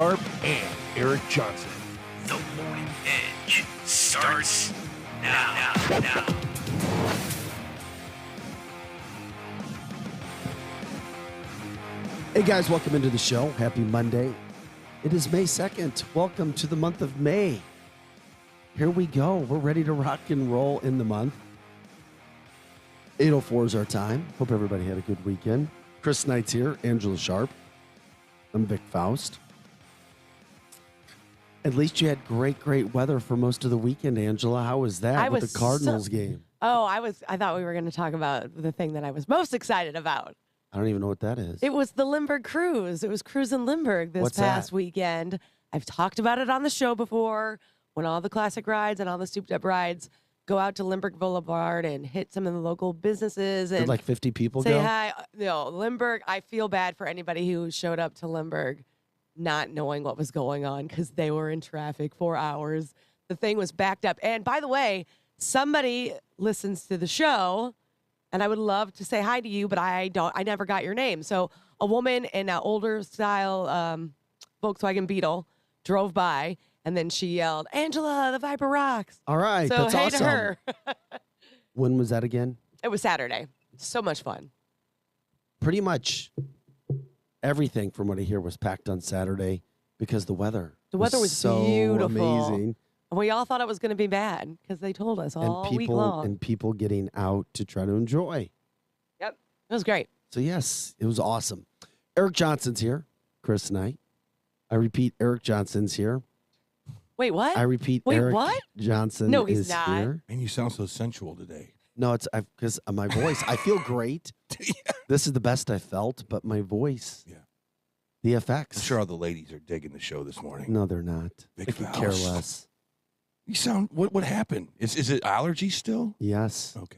Sharp and Eric Johnson. The Morning Edge starts now. Hey guys, welcome into the show. Happy Monday. It is May 2nd. Welcome to the month of May. Here we go. We're ready to rock and roll in the month. 8:04 is our time. Hope everybody had a good weekend. Chris Knight's here. Angela Sharp. I'm Vic Faust. At least you had great weather for most of the weekend, Angela. How was that with the Cardinals game? Oh, I thought we were going to talk about the thing that I was most excited about. I don't even know what that is. It was the Limburg Cruise. It was cruising Limburg this past weekend. I've talked about it on the show before, when all the classic rides and all the souped-up rides go out to Limburg Boulevard and hit some of the local businesses. And did like 50 people say go? hi. No, Limburg, I feel bad for anybody who showed up to Limburg not knowing what was going on because they were in traffic for hours. The thing was backed up. And by the way, somebody listens to the show, and I would love to say hi to you, but I never got your name. So a woman in an older style Volkswagen Beetle drove by, and then she yelled, "Angela, the Viper rocks." All right, So that's hey awesome. to her. When was that again? It was Saturday. So much fun. Pretty much everything from what I hear was packed on Saturday because the weather. The weather was so beautiful. amazing. And we all thought it was going to be bad because they told us all week long. And people getting out to try to enjoy. Yep. It was great. So yes, it was awesome. Eric Johnson's here. Chris Knight. I repeat, Eric Johnson's here. Wait, what? I repeat, Wait, Eric what? Johnson No, he's is not. here. And you sound so sensual today. No, it's because of my voice. I feel great. This is the best I felt, but my voice. Yeah. The effects. I'm sure all the ladies are digging the show this morning. No, they're not. Vic I could care Faust. less. You sound, what happened? Is it allergies still? Yes. Okay.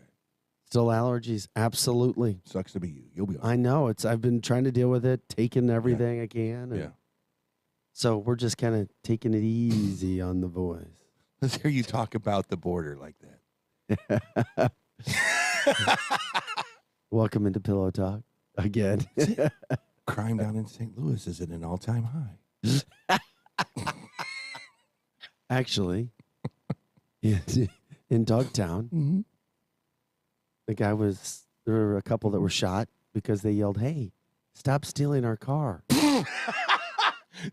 Still allergies. Absolutely. Sucks to be you. You'll be all right. I know. I've been trying to deal with it, taking everything I can. And Yeah. So we're just kind of taking it easy on the voice. Let's hear you talk about the border like that. Welcome into Pillow Talk again. Crime down in St. Louis is at an all-time high. Actually, in Dogtown, Mm-hmm. there were a couple that were shot because they yelled, "Hey, stop stealing our car."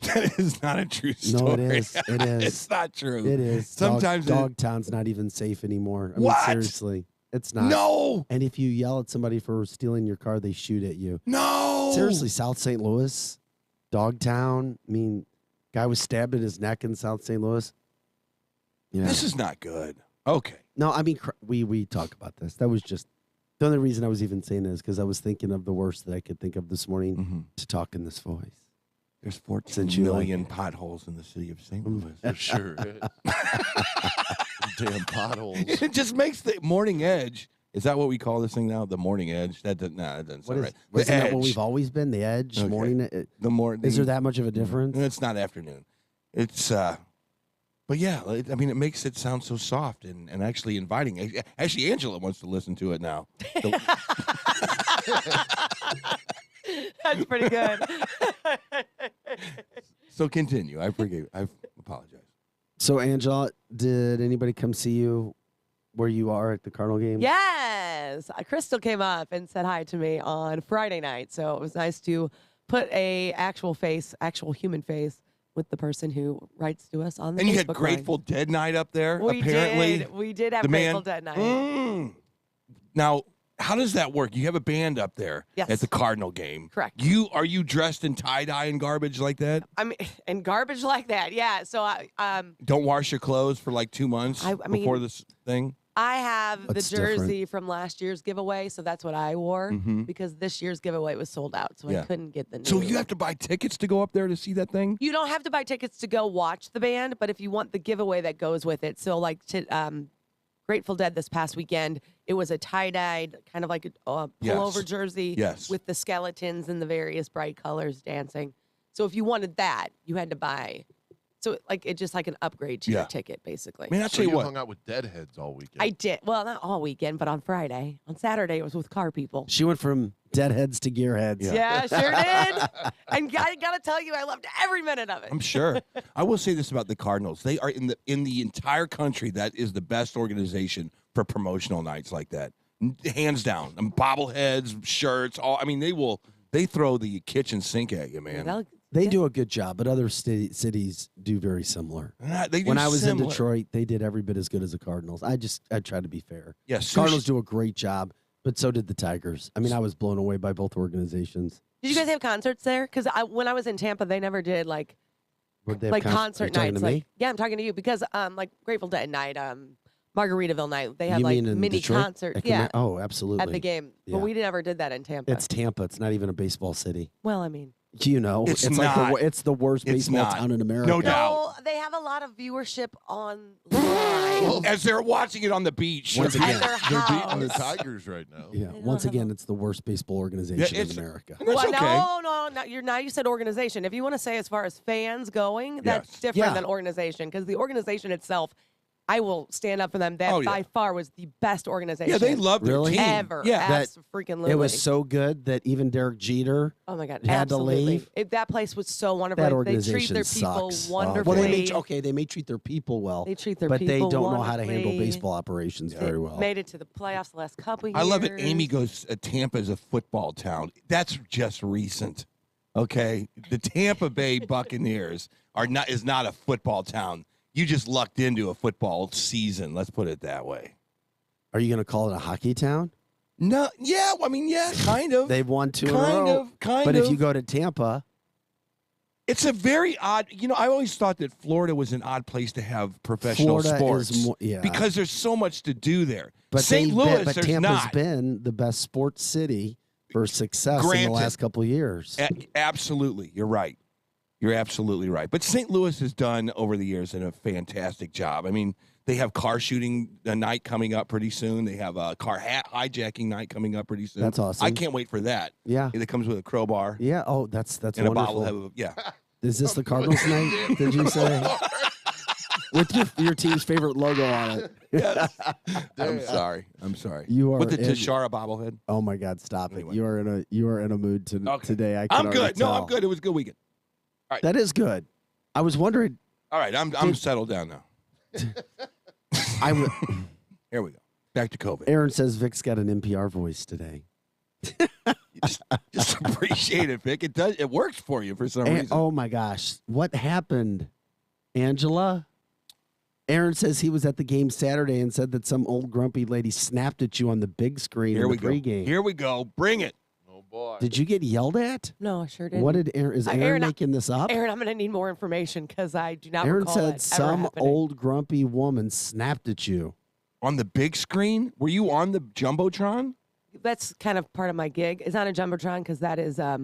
That is not a true story. No, it is. It is. It's not true. It is. Sometimes Dogtown's not even safe anymore. I mean, What? seriously, it's not. No. And if you yell at somebody for stealing your car, they shoot at you. No. Seriously, South St. Louis, Dogtown. I mean, guy was stabbed in his neck in South St. Louis. Yeah. This is not good. Okay. No, I mean, we talk about this. That was just the only reason I was even saying this because I was thinking of the worst that I could think of this morning Mm-hmm. to talk in this voice. There's 14 Since you million potholes in the city of St. Louis. It sure is. Damn potholes. It just makes the morning edge. Is that what we call this thing now? The morning edge? That doesn't sound What is? right. Isn't The that what edge. we've always been? The edge, Okay. morning. The morning. Is there that much of a difference? It's not afternoon. It's but yeah, I mean, it makes it sound so soft and actually inviting. Actually, Angela wants to listen to it now. That's pretty good. So continue. I apologize. So, Angela, did anybody come see you where you are at the Cardinal game? Yes. Crystal came up and said hi to me on Friday night. So it was nice to put a actual human face with the person who writes to us on the And you Facebook had Grateful Dead night up there, line. apparently. We did have The man- Grateful Dead night. Now, how does that work? You have a band up there Yes. at the Cardinal game. Correct. Are you dressed in tie-dye and garbage like that? I mean, and garbage like that. Yeah. So Don't wash your clothes for like 2 months I mean- before this thing? I have That's the jersey from last year's giveaway, so that's what I wore Mhm. because this year's giveaway was sold out, so Yeah. I couldn't get the new. So you have to buy tickets to go up there to see that thing? You don't have to buy tickets to go watch the band, but if you want the giveaway that goes with it, so like Grateful Dead this past weekend, it was a tie-dyed kind of like a pullover Yes. jersey Yes. with the skeletons and the various bright colors dancing. So if you wanted that, you had to buy So like it just like an upgrade to your ticket, basically. Man, I'll So tell you you what. hung out with deadheads all weekend. I did. Well, not all weekend, but on Friday. On Saturday, it was with car people. She went from deadheads to gearheads. Yeah, sure did. And I got to tell you, I loved every minute of it. I'm sure. I will say this about the Cardinals: they are in the entire country. That is the best organization for promotional nights like that, hands down. Bobbleheads, shirts, all. I mean, they throw the kitchen sink at you, man. They do a good job, but other cities do very similar. They do when I was similar. in Detroit, they did every bit as good as the Cardinals. I tried to be fair. Yes, Cardinals do a great job, but so did the Tigers. I mean, I was blown away by both organizations. Did you guys have concerts there? Because when I was in Tampa, they never did like concert nights. Like, yeah, I'm talking to you because like Grateful Dead night, Margaritaville night. They had You like mean in mini Detroit? concert. Yeah. Oh, absolutely. At the game, Yeah. but we never did that in Tampa. It's Tampa. It's not even a baseball city. Well, I mean, You know, It's like not. it's the worst It's baseball not. town in America. No doubt. no, they have a lot of viewership online. As they're watching it on the beach. Once At again, their They're beating the house. Tigers right now. Yeah. Once again, it's the worst baseball organization in America. And that's Well, okay. no. Now you said organization. If you want to say as far as fans going, that's Yes. different Yeah. than organization because the organization itself, I will stand up for them. That Oh, yeah. by far was the best organization. Yeah, they love their Really? team. ever. Yeah. Freaking It was so good that even Derek Jeter Oh my God! had to absolutely. leave. That place was so wonderful. That They organization treat their people sucks. wonderfully. Well, they may treat their people well. They treat their but people they don't know how to handle wonderfully. baseball operations They very well. Made it to the playoffs the last couple years. I love it. Amy goes, Tampa is a football town. That's just recent. Okay. The Tampa Bay Buccaneers is not a football town. You just lucked into a football season. Let's put it that way. Are you going to call it a hockey town? No, yeah, I mean, yeah, kind of. They've won two in a Kind row. of, kind but of. if you go to Tampa, It's a very odd, I always thought that Florida was an odd place to have professional Florida sports. is more, yeah. Because there's so much to do there. but St. they've Louis, been, but there's Tampa's not. been the best sports city for success in Granted. the last couple of years. Absolutely. You're right. You're absolutely right. But St. Louis has done over the years a fantastic job. I mean, they have car shooting night coming up pretty soon. They have a car hijacking night coming up pretty soon. That's awesome. I can't wait for that. Yeah. It comes with a crowbar Yeah. Oh, that's and wonderful. a bottle of yeah. Is this the Cardinals night? Did you say? With your team's favorite logo on it. I'm sorry. You are with the in- Tashara bobblehead. Oh my God! Stop Anyway. it. You are in a mood Okay. today. I can I'm already good. No, tell. I'm good. It was a good weekend. That is good. I was wondering. All right, I'm settled down now. Here we go. Back to COVID. Aaron says Vic's got an NPR voice today. Just appreciate it, Vic. It does. It works for you for some reason. Oh my gosh, what happened, Angela? Aaron says he was at the game Saturday and said that some old grumpy lady snapped at you on the big screen Here in we the go. pregame. Here we go. Bring it. Oh boy. Did you get yelled at? No, I sure didn't. What did Aaron? Is Aaron, Aaron, making this up? Aaron, I'm going to need more information because I do not Aaron recall said that ever some happening. old grumpy woman snapped at you. On the big screen? Were you on the Jumbotron? That's kind of part of my gig. It's not a Jumbotron because that is a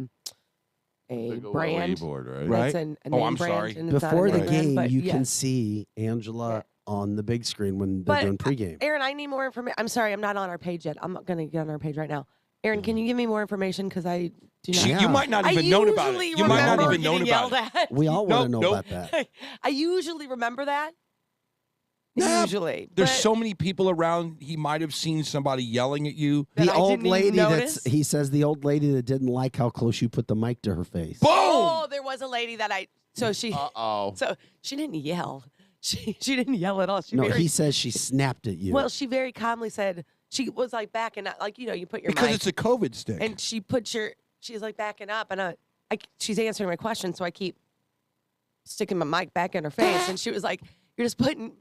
Big old brand. board, right? Right. That's a Oh, name I'm brand, sorry. and it's not a Before the name brand, game, but you can yes. see Angela on the big screen when they're But, doing pregame. Aaron, I need more information. I'm sorry, I'm not on our page yet. I'm going to get on our page right now. Aaron, can you give me more information? Because I do not. Yeah. You might not I even known about usually it. You might not remember even known getting about yelled it. at. We all want to know Nope. about that. I usually remember that. Nah, Usually. There's but so many people around. He might have seen somebody yelling at you. that The I old didn't even lady notice. he says the old lady that didn't like how close you put the mic to her face. Boom! Oh, there was a lady that so she Uh-oh. so she didn't yell. She didn't yell at all. She No, very, he says she snapped at you. well, she very calmly said she was like backing up, like you put your Because mic it's a COVID stick. and she's like backing up and she's answering my question, so I keep sticking my mic back in her face, and she was like, "You're just putting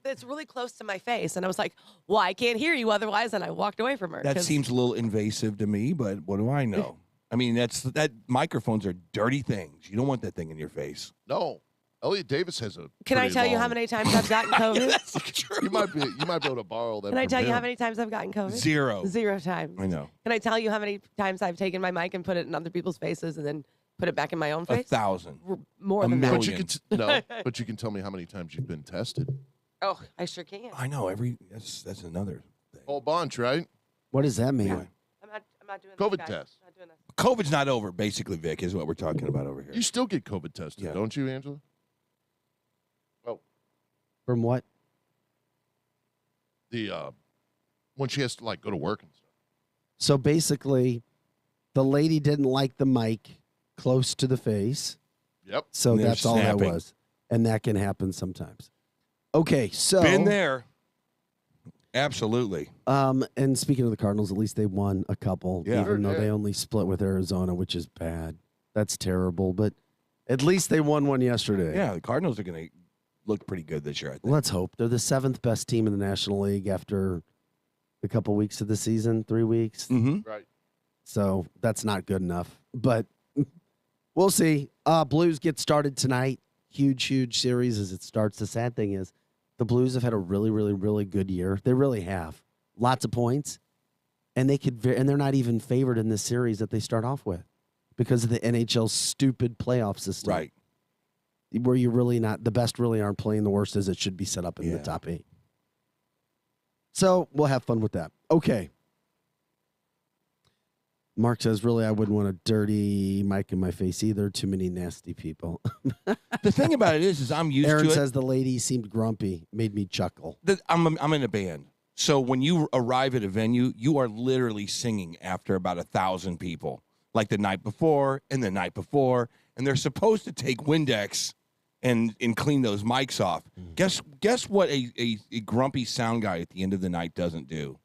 that's really close to my face," and I was like, "Well, I can't hear you otherwise," and I walked away from her. that 'cause- seems a little invasive to me, but what do I know? I mean, that microphones are dirty things. You don't want that thing in your face. No. Elliot Davis has a. Can I pretty tell you how long- many times I've gotten COVID? That's true. You might be able to borrow that. Can I from tell you him. how many times I've gotten COVID? Zero. 0 times. I know. Can I tell you how many times I've taken my mic and put it in other people's faces and then put it back in my own face? 1,000. More A than million. But that. you can no. But you can tell me how many times you've been tested. Oh, I sure can. I know. That's another thing. Whole bunch, right? what does that mean? Yeah. I'm not doing COVID this, guys. test. I'm not doing this. COVID's not over, basically, Vic, is what we're talking about over here. You still get COVID tested, Yeah. don't you, Angela? From what? The when she has to like go to work and stuff. So basically, the lady didn't like the mic close to the face. Yep. So And they're that's all that snapping. was. And that can happen sometimes. Okay, so Been there. Absolutely. And speaking of the Cardinals, at least they won a couple, Yeah. even though Yeah. they only split with Arizona, which is bad. That's terrible. But at least they won one yesterday. Yeah, the Cardinals are going to look pretty good this year, I think. Let's hope. They're the 7th best team in the National League after a couple weeks of the season, 3 weeks. Mm-hmm. Right. So that's not good enough. But we'll see. Blues get started tonight. Huge series as it starts. The sad thing is the Blues have had a really, really, really good year. They really have. Lots of points. And they're not even favored in this series that they start off with because of the NHL's stupid playoff system. Right. Where you're really not, the best really aren't playing the worst as it should be set up in the Yeah. top 8. So we'll have fun with that. Okay. Mark says, really, I wouldn't want a dirty mic in my face either. Too many nasty people. The thing about it is I'm used Aaron to it. says the lady seemed grumpy. Made me chuckle. I'm in a band. So when you arrive at a venue, you are literally singing after about 1,000 people, like the night before and the night before. And they're supposed to take Windex and clean those mics off. Guess what a grumpy sound guy at the end of the night doesn't do?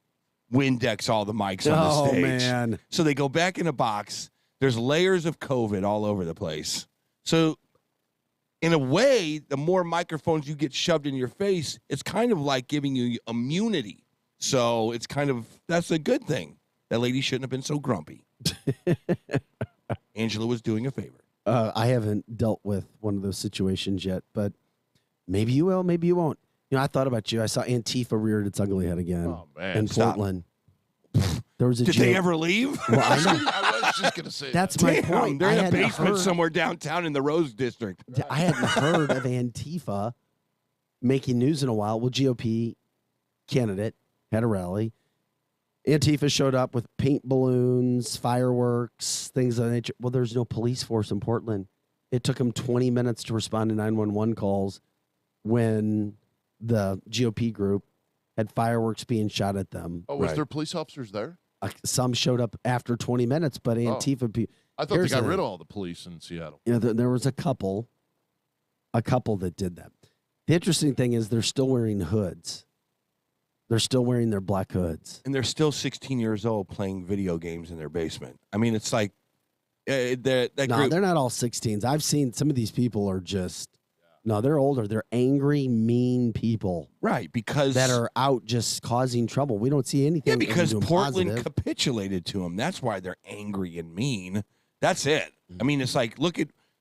Windex all the mics on the Oh, stage. man. So they go back in a box. There's layers of COVID all over the place. So in a way, the more microphones you get shoved in your face, it's kind of like giving you immunity. So it's kind of, that's a good thing. That lady shouldn't have been so grumpy. Angela was doing a favor. I haven't dealt with one of those situations yet, but maybe you will, maybe you won't. You know, I thought about you. I saw Antifa reared its ugly head again Oh, man. in Stop. Portland. There was a Did joke. they ever leave? Well, I know. I was just gonna say That's that. my Damn, point. they're I in a hadn't basement heard- somewhere downtown in the Rose District. I hadn't heard of Antifa making news in a while. Well, GOP candidate had a rally. Antifa showed up with paint balloons, fireworks, things of that nature. Well, there's no police force in Portland. It took them 20 minutes to respond to 911 calls when the GOP group had fireworks being shot at them. Oh, was Right. there police officers there? Some showed up after 20 minutes, but Antifa people. I thought they Here's got the rid of thing. all the police in Seattle. You know, there was a couple that did that. The interesting thing is they're still wearing hoods. They're still wearing their black hoods. And they're still 16 years old playing video games in their basement. I mean, it's like that No, group. they're not all 16s. I've seen some of these people are just, no, they're older. They're angry, mean people Right, because that are out just causing trouble. We don't see anything. yeah, of them because doing Portland positive. capitulated to them. That's why they're angry and mean. That's it. I mean, Mm-hmm. it's like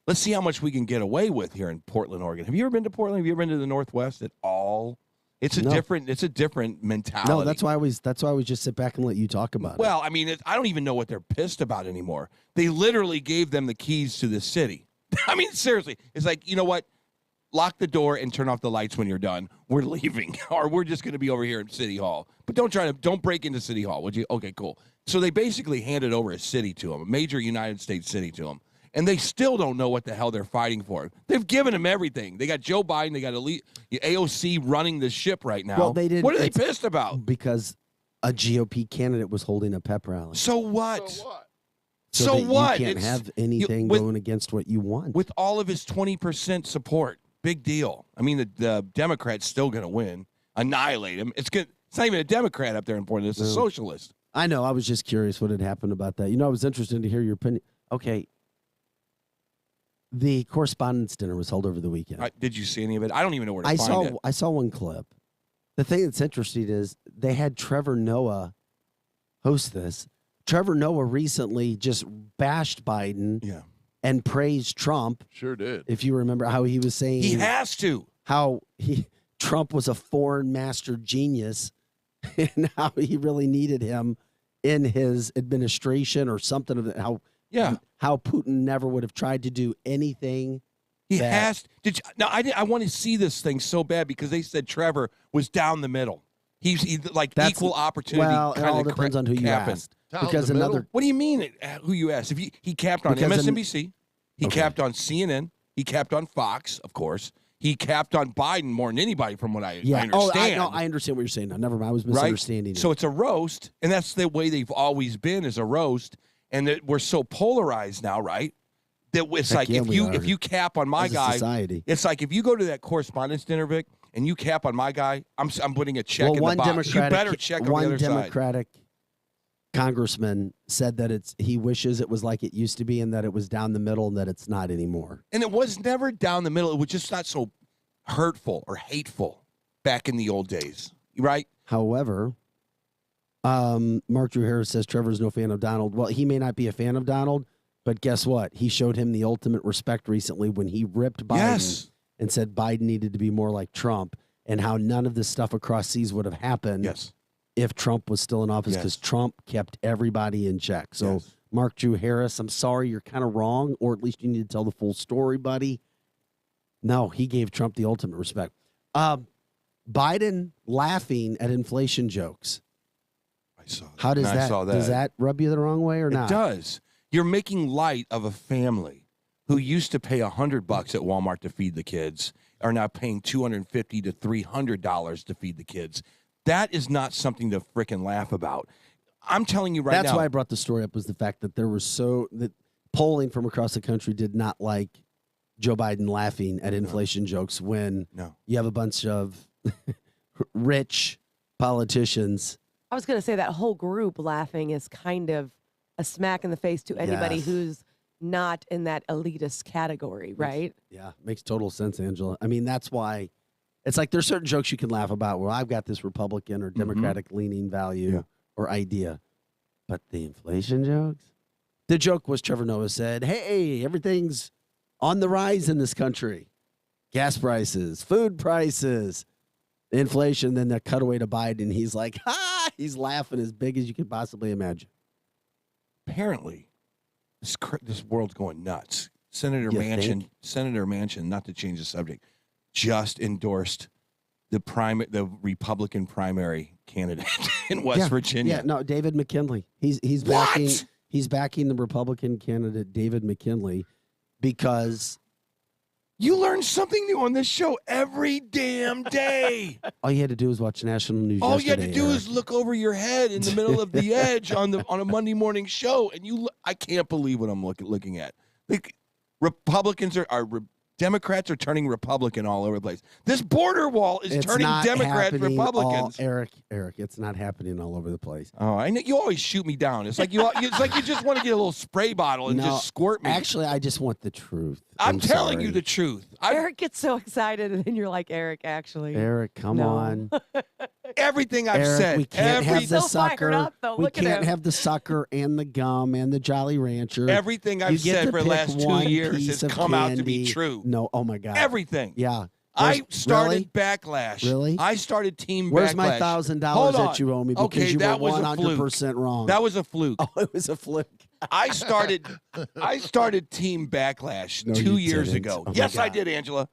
let's see how much we can get away with here in Portland, Oregon. Have you ever been to Portland? Have you ever been to the Northwest at all? It's a No. different mentality. No, that's why I always just sit back and let you talk about it. Well, I mean, I don't even know what they're pissed about anymore. They literally gave them the keys to the city. I mean, seriously, it's like, you know what? Lock the door and turn off the lights when you're done. We're leaving, or we're just going to be over here at City Hall. But don't break into City Hall, would you? Okay, cool. So they basically handed over a city to them, a major United States city to them, and they still don't know what the hell they're fighting for. They've given them everything. They got Joe Biden, they got AOC running the ship right now. Well, they didn't- What are they it's- pissed about? because a GOP candidate was holding a pep rally. So what? So what? So that what? You can't It's- have anything with- going against what you want. with all of his 20% support. Big deal. I mean, the Democrat's still going to win, annihilate him. It's good. It's not even a Democrat up there in Portland. It's a No. socialist. I know. I was just curious what had happened about that. You know, I was interested to hear your opinion. Okay. The correspondence dinner was held over the weekend. Did you see any of it? I don't even know where to I find it. saw one clip. The thing that's interesting is they had Trevor Noah host this. Trevor Noah recently just bashed Biden Yeah. and praised Trump. Sure did. If you remember how he was saying He has to. how Trump was a foreign master genius and how he really needed him in his administration or something of that. How Putin never would have tried to do anything. He that- has. I want to see this thing so bad because they said Trevor was down the middle. He's like That's- equal opportunity. Well, it kinda all depends on who you capping. asked. Down Because the middle? another What do you mean? Who you asked? If he capped on Because MSNBC, he Okay. capped on CNN, he capped on Fox, of course. he capped on Biden more than anybody, from what I Yeah. understand. I understand what you're saying now. Never mind. I was Right? misunderstanding you. So it's a roast, and that's the way they've always been, is a roast. And that we're so polarized now, right? That it's Heck like yeah, we are. if you cap on my As a guy, society. it's like if you go to that correspondence dinner, Vic, and you cap on my guy, I'm putting a check in the one box. Democratic, You better check on one the other side. Democratic congressman said that he wishes it was like it used to be, and that it was down the middle, and that it's not anymore. And it was never down the middle. It was just not so hurtful or hateful back in the old days, right? However, Mark Drew Harris says Trevor's no fan of Donald. Well, he may not be a fan of Donald, but guess what? He showed him the ultimate respect recently when he ripped Biden Yes. and said Biden needed to be more like Trump, and how none of this stuff across seas would have happened Yes. if Trump was still in office, because Yes. Trump kept everybody in check. So, Yes. Mark Drew Harris, I'm sorry, you're kind of wrong, or at least you need to tell the full story, buddy. No, he gave Trump the ultimate respect. Biden laughing at inflation jokes. I saw that. How does And I that, saw that. does that rub you the wrong way or It not? does. You're making light of a family who used to pay $100 at Walmart to feed the kids, are now paying $250 to $300 to feed the kids. That is not something to frickin' laugh about. I'm telling you right now. That's why I brought the story up, was the fact that that polling from across the country did not like Joe Biden laughing at inflation jokes when No. you have a bunch of rich politicians. I was going to say that whole group laughing is kind of a smack in the face to anybody Yes. who's not in that elitist category, right? Yeah, makes total sense, Angela. I mean, that's why it's like there's certain jokes you can laugh about. Well, I've got this Republican or Democratic leaning value Yeah. or idea, but the inflation jokes. The joke was Trevor Noah said, "Hey, everything's on the rise in this country. Gas prices, food prices, inflation." Then the cutaway to Biden, he's like, "Ha!" He's laughing as big as you could possibly imagine. Apparently, this world's going nuts. Senator You Manchin, think? not to change the subject, just endorsed the Republican primary candidate in West Virginia. Yeah, no, David McKinley. He's What? backing the Republican candidate David McKinley because You learn something new on this show every damn day. all you had to do was watch national news. All you had to yesterday, do Eric. is look over your head in the middle of the edge on a Monday morning show, and I can't believe what I'm looking at. Like, Republicans Democrats are turning Republican all over the place. This border wall is It's turning not Democrats happening Republicans. Eric, it's not happening all over the place. Oh, I know you always shoot me down. It's like you just want to get a little spray bottle and No, just squirt me. Actually, I just want the truth. I'm telling sorry. you the truth. Eric gets so excited, and then you're like, Eric, actually. Eric, come No. on. Everything I've Eric, said. we can't have He's the so fired sucker. up, though. We Look at can't him. have the sucker and the gum and the Jolly Rancher. Everything You I've get said to for the pick last 2 one years piece has of come out to be candy. true. No, oh my God. Everything. Yeah. I started really? backlash. Really? I started team Where's backlash. my $1,000 Hold on. that you owe me because Okay, you that were was a fluke. 100% wrong? That was a fluke. Oh, it was a fluke. I started team backlash No, 2 you years didn't. ago. Oh my Yes, I God. did, Angela.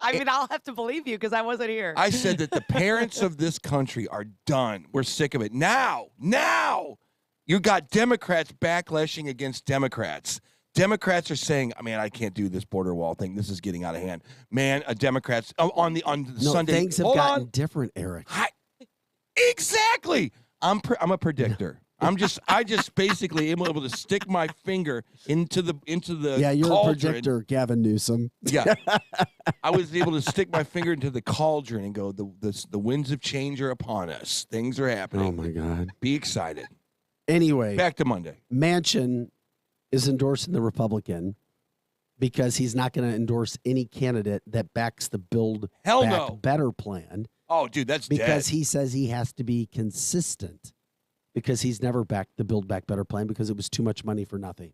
I mean, I'll have to believe you because I wasn't here. I said that the parents of this country are done. We're sick of it. Now, you got Democrats backlashing against Democrats. Democrats are saying, I can't do this border wall thing. This is getting out of hand. Man, Democrats on the No, Sunday. things have Hold gotten on. different, Eric. Exactly. I'm a predictor. I just basically am able to stick my finger into the Yeah, you're cauldron. a predictor, Gavin Newsom. Yeah, I was able to stick my finger into the cauldron and go, the winds of change are upon us. Things are happening. Oh, my God. Be excited. Anyway, Back to Monday. Manchin is endorsing the Republican because he's not going to endorse any candidate that backs the Build Hell Back no. Better plan Oh, dude, that's because dead. he says he has to be consistent because he's never backed the Build Back Better plan because it was too much money for nothing.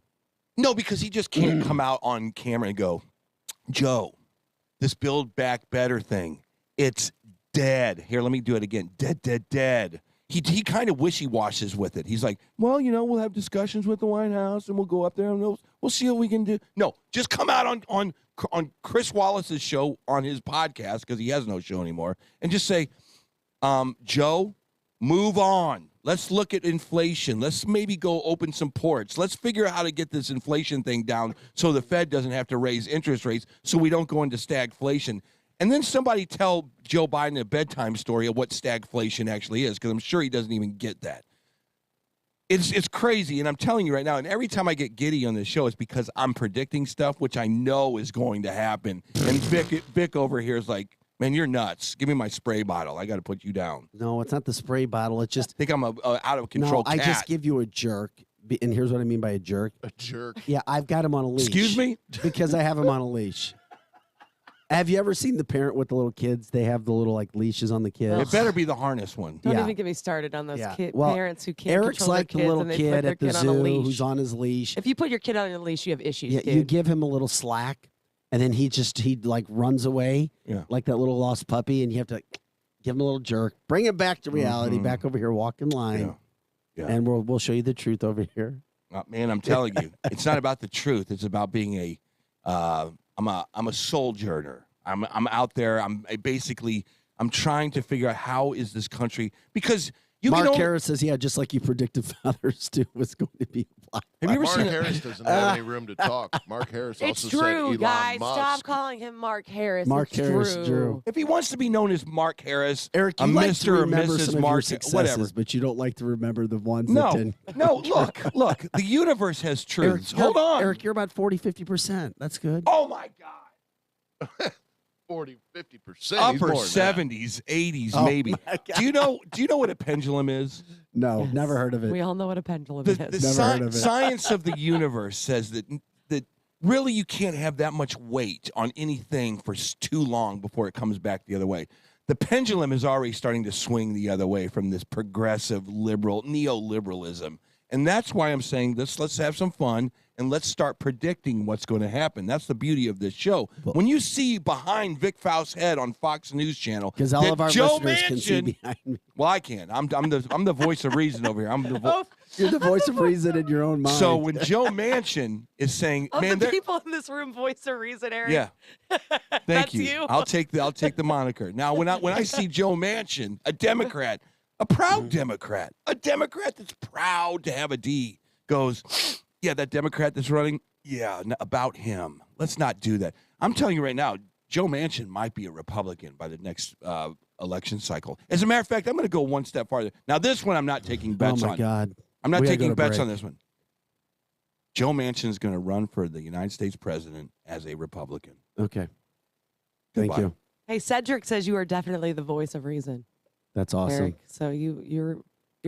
No, because he just can't come out on camera and go, Joe, this Build Back Better thing, it's dead. Here, let me do it again. Dead. He kind of wishy-washes with it. He's like, well, we'll have discussions with the White House, and we'll go up there, and we'll see what we can do. No, just come out on Chris Wallace's show on his podcast, because he has no show anymore, and just say, Joe, Move on. Let's look at inflation. Let's maybe go open some ports. Let's figure out how to get this inflation thing down so the Fed doesn't have to raise interest rates so we don't go into stagflation. And then somebody tell Joe Biden a bedtime story of what stagflation actually is, because I'm sure he doesn't even get that. It's crazy, and I'm telling you right now, and every time I get giddy on this show, it's because I'm predicting stuff which I know is going to happen. And Vic over here is like, man, you're nuts. Give me my spray bottle. I got to put you down. No, it's not the spray bottle. It's just I think I'm a out of control no. I cat. just give you a jerk, and here's what I mean by a jerk. A jerk. Yeah, I've got him on a leash. Excuse me? Because I have him on a leash. Have you ever seen the parent with the little kids? They have the little like leashes on the kids. It better be the harness one. Don't Yeah. even get me started on those Yeah. kid, Well, parents who can't Eric's control like their the kids little and they put kid their at the kid on a zoo leash. who's on his leash. If you put your kid on a leash, you have issues, Yeah, dude. you give him a little slack, and then he like runs away, Yeah. like that little lost puppy, and you have to give him a little jerk, bring him back to reality, Mhm. back over here, walk in line, Yeah. and we'll show you the truth over here. Man, I'm telling you, it's not about the truth. It's about being I'm a sojourner. I'm out there. I'm trying to figure out how is this country, because you Mark can only, Harris says, yeah, just like you predicted Father's Day was going to be black. have you ever Mark seen Harris doesn't have any room to talk. Mark Harris It's also said true, Elon guys. Musk. Stop calling him Mark Harris. Mark It's Harris, Drew. Drew. if he wants to be known as Mark Harris, Eric, a you like Mr. to or remember Mrs. some of your Mark, successes, whatever. but you don't like to remember the ones that No, didn't. no, look, the universe has truths. Eric, Hold on. Eric, you're about 40-50%. That's good. Oh my God. 40, 50%. Upper 70s, 80s, Oh, maybe. my God. Do you know what a pendulum is? No, Yes. never heard of it. We all know what a pendulum The is. Never heard of it. science of the universe says that really you can't have that much weight on anything for too long before it comes back the other way. The pendulum is already starting to swing the other way from this progressive liberal neoliberalism. And that's why I'm saying this. Let's have some fun and let's start predicting what's going to happen. That's the beauty of this show. When you see behind Vic Faust's head on Fox News Channel, Because all that of our Joe listeners can see Manchin- behind me. well, I can. I'm the voice of reason over here. I'm the You're the voice of reason in your own mind. So when Joe Manchin is saying, Of "Man, the they're-" people in this room voice of reason, Eric. yeah, thank That's you. you. I'll take the moniker. Now, when I see Joe Manchin, a Democrat, a proud Democrat, a Democrat that's proud to have a D, goes, yeah, that Democrat that's running, yeah, about him. Let's not do that. I'm telling you right now, Joe Manchin might be a Republican by the next election cycle. As a matter of fact, I'm going to go one step farther. Now, this one I'm not taking bets oh my on. God. I'm not We gotta taking go to bets break. on this one. Joe Manchin is going to run for the United States president as a Republican. Okay. Thank Goodbye. you. Hey, Cedric says you are definitely the voice of reason, That's awesome. Eric. So you're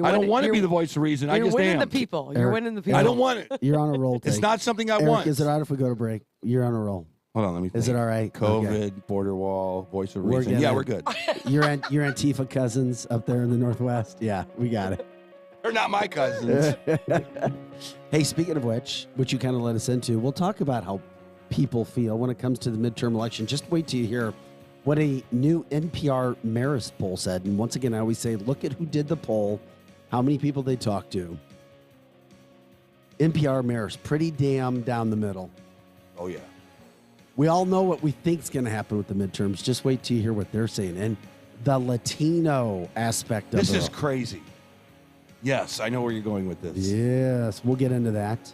I don't want to be you're- the voice of reason. I You're just winning am. the people. You're Eric, winning the people. I don't want it. You're on a roll. It's Tank. not something I Eric, want. is it all right if we go to break? You're on a roll. Hold on, let me think. Is it all right? COVID, Okay. border wall, voice of We're reason. gonna- Yeah, we're good. Your Antifa cousins up there in the Northwest? Yeah, we got it. They're not my cousins. Hey, speaking of which you kind of led us into, we'll talk about how people feel when it comes to the midterm election. Just wait till you hear what a new NPR Marist poll said. And once again, I always say, look at who did the poll, how many people they talked to. NPR Marist, pretty damn down the middle. Oh, yeah. We all know what we think is going to happen with the midterms. Just wait till you hear what they're saying. And the Latino aspect of This it. is crazy. Yes, I know where you're going with this. Yes, we'll get into that.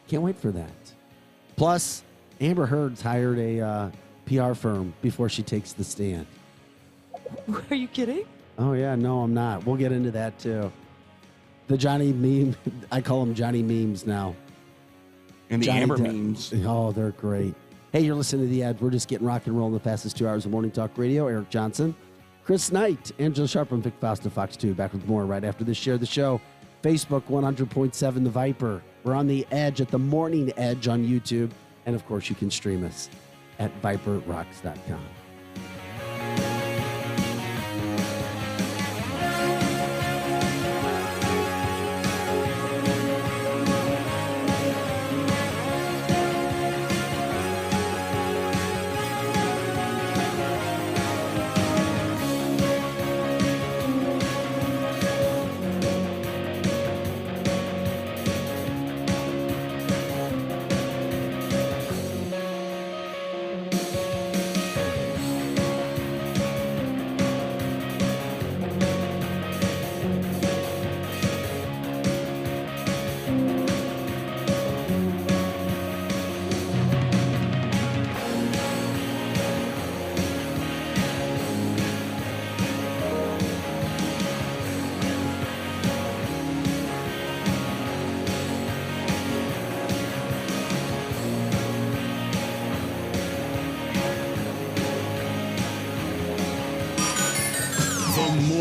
Can't wait for that. Plus, Amber Heard's hired a PR firm before she takes the stand. Are you kidding? Oh, yeah, no, I'm not. We'll get into that, too. The Johnny meme, I call them Johnny memes now. And the Johnny Amber De- memes. Oh, they're great. Hey, you're listening to The Ad. We're just getting rock and roll in the fastest 2 hours of Morning Talk Radio. Eric Johnson, Chris Knight, Angela Sharp, and Vic Faust of Fox 2. Back with more right after this. Share the show. Facebook 100.7 The Viper. We're on The Edge at the Morning Edge on YouTube. And, of course, you can stream us at ViperRocks.com.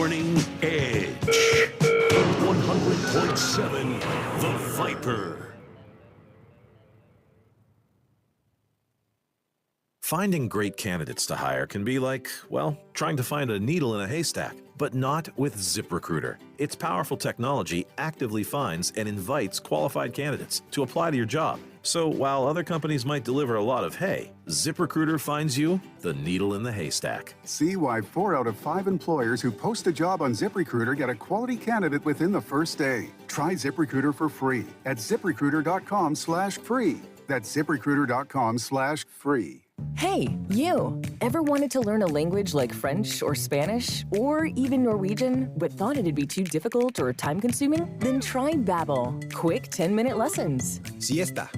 Morning Edge. 100.7 The Viper. Finding great candidates to hire can be like, well, trying to find a needle in a haystack, but not with ZipRecruiter. Its powerful technology actively finds and invites qualified candidates to apply to your job. So while other companies might deliver a lot of hay, ZipRecruiter finds you the needle in the haystack. See why 4 out of 5 employers who post a job on ZipRecruiter get a quality candidate within the first day. Try ZipRecruiter for free at ZipRecruiter.com/free. That's ZipRecruiter.com/free. Hey, you! Ever wanted to learn a language like French or Spanish or even Norwegian, but thought it'd be too difficult or time-consuming? Then try Babbel. Quick 10-minute lessons. Siesta.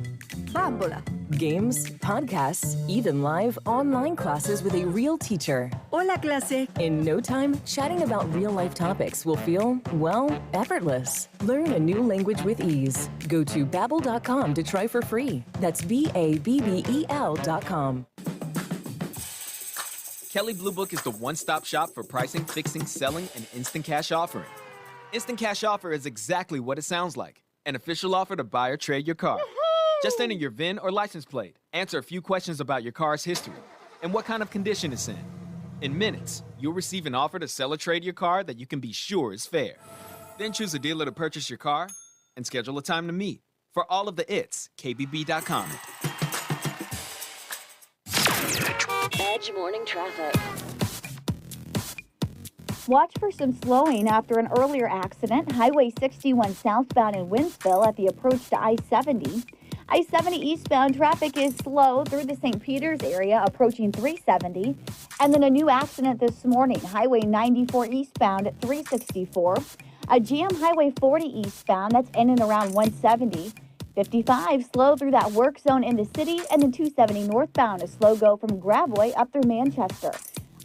Bambola. Games, podcasts, even live online classes with a real teacher. Hola, clase. In no time, chatting about real-life topics will feel, well, effortless. Learn a new language with ease. Go to Babbel.com to try for free. That's Babbel.com. Kelley Blue Book is the one-stop shop for pricing, fixing, selling, and instant cash offering. Instant cash offer is exactly what it sounds like. An official offer to buy or trade your car. Just enter your VIN or license plate, answer a few questions about your car's history, and what kind of condition it's in. In minutes, you'll receive an offer to sell or trade your car that you can be sure is fair. Then choose a dealer to purchase your car and schedule a time to meet. For all of the its, KBB.com. Edge Morning Traffic. Watch for some slowing after an earlier accident. Highway 61 southbound in Winsville at the approach to I-70. I-70 eastbound traffic is slow through the St. Peters area approaching 370. And then a new accident this morning. Highway 94 eastbound at 364. A jam Highway 40 eastbound that's in and around 170. 55 slow through that work zone in the city. And then 270 northbound a slow go from Gravois up through Manchester.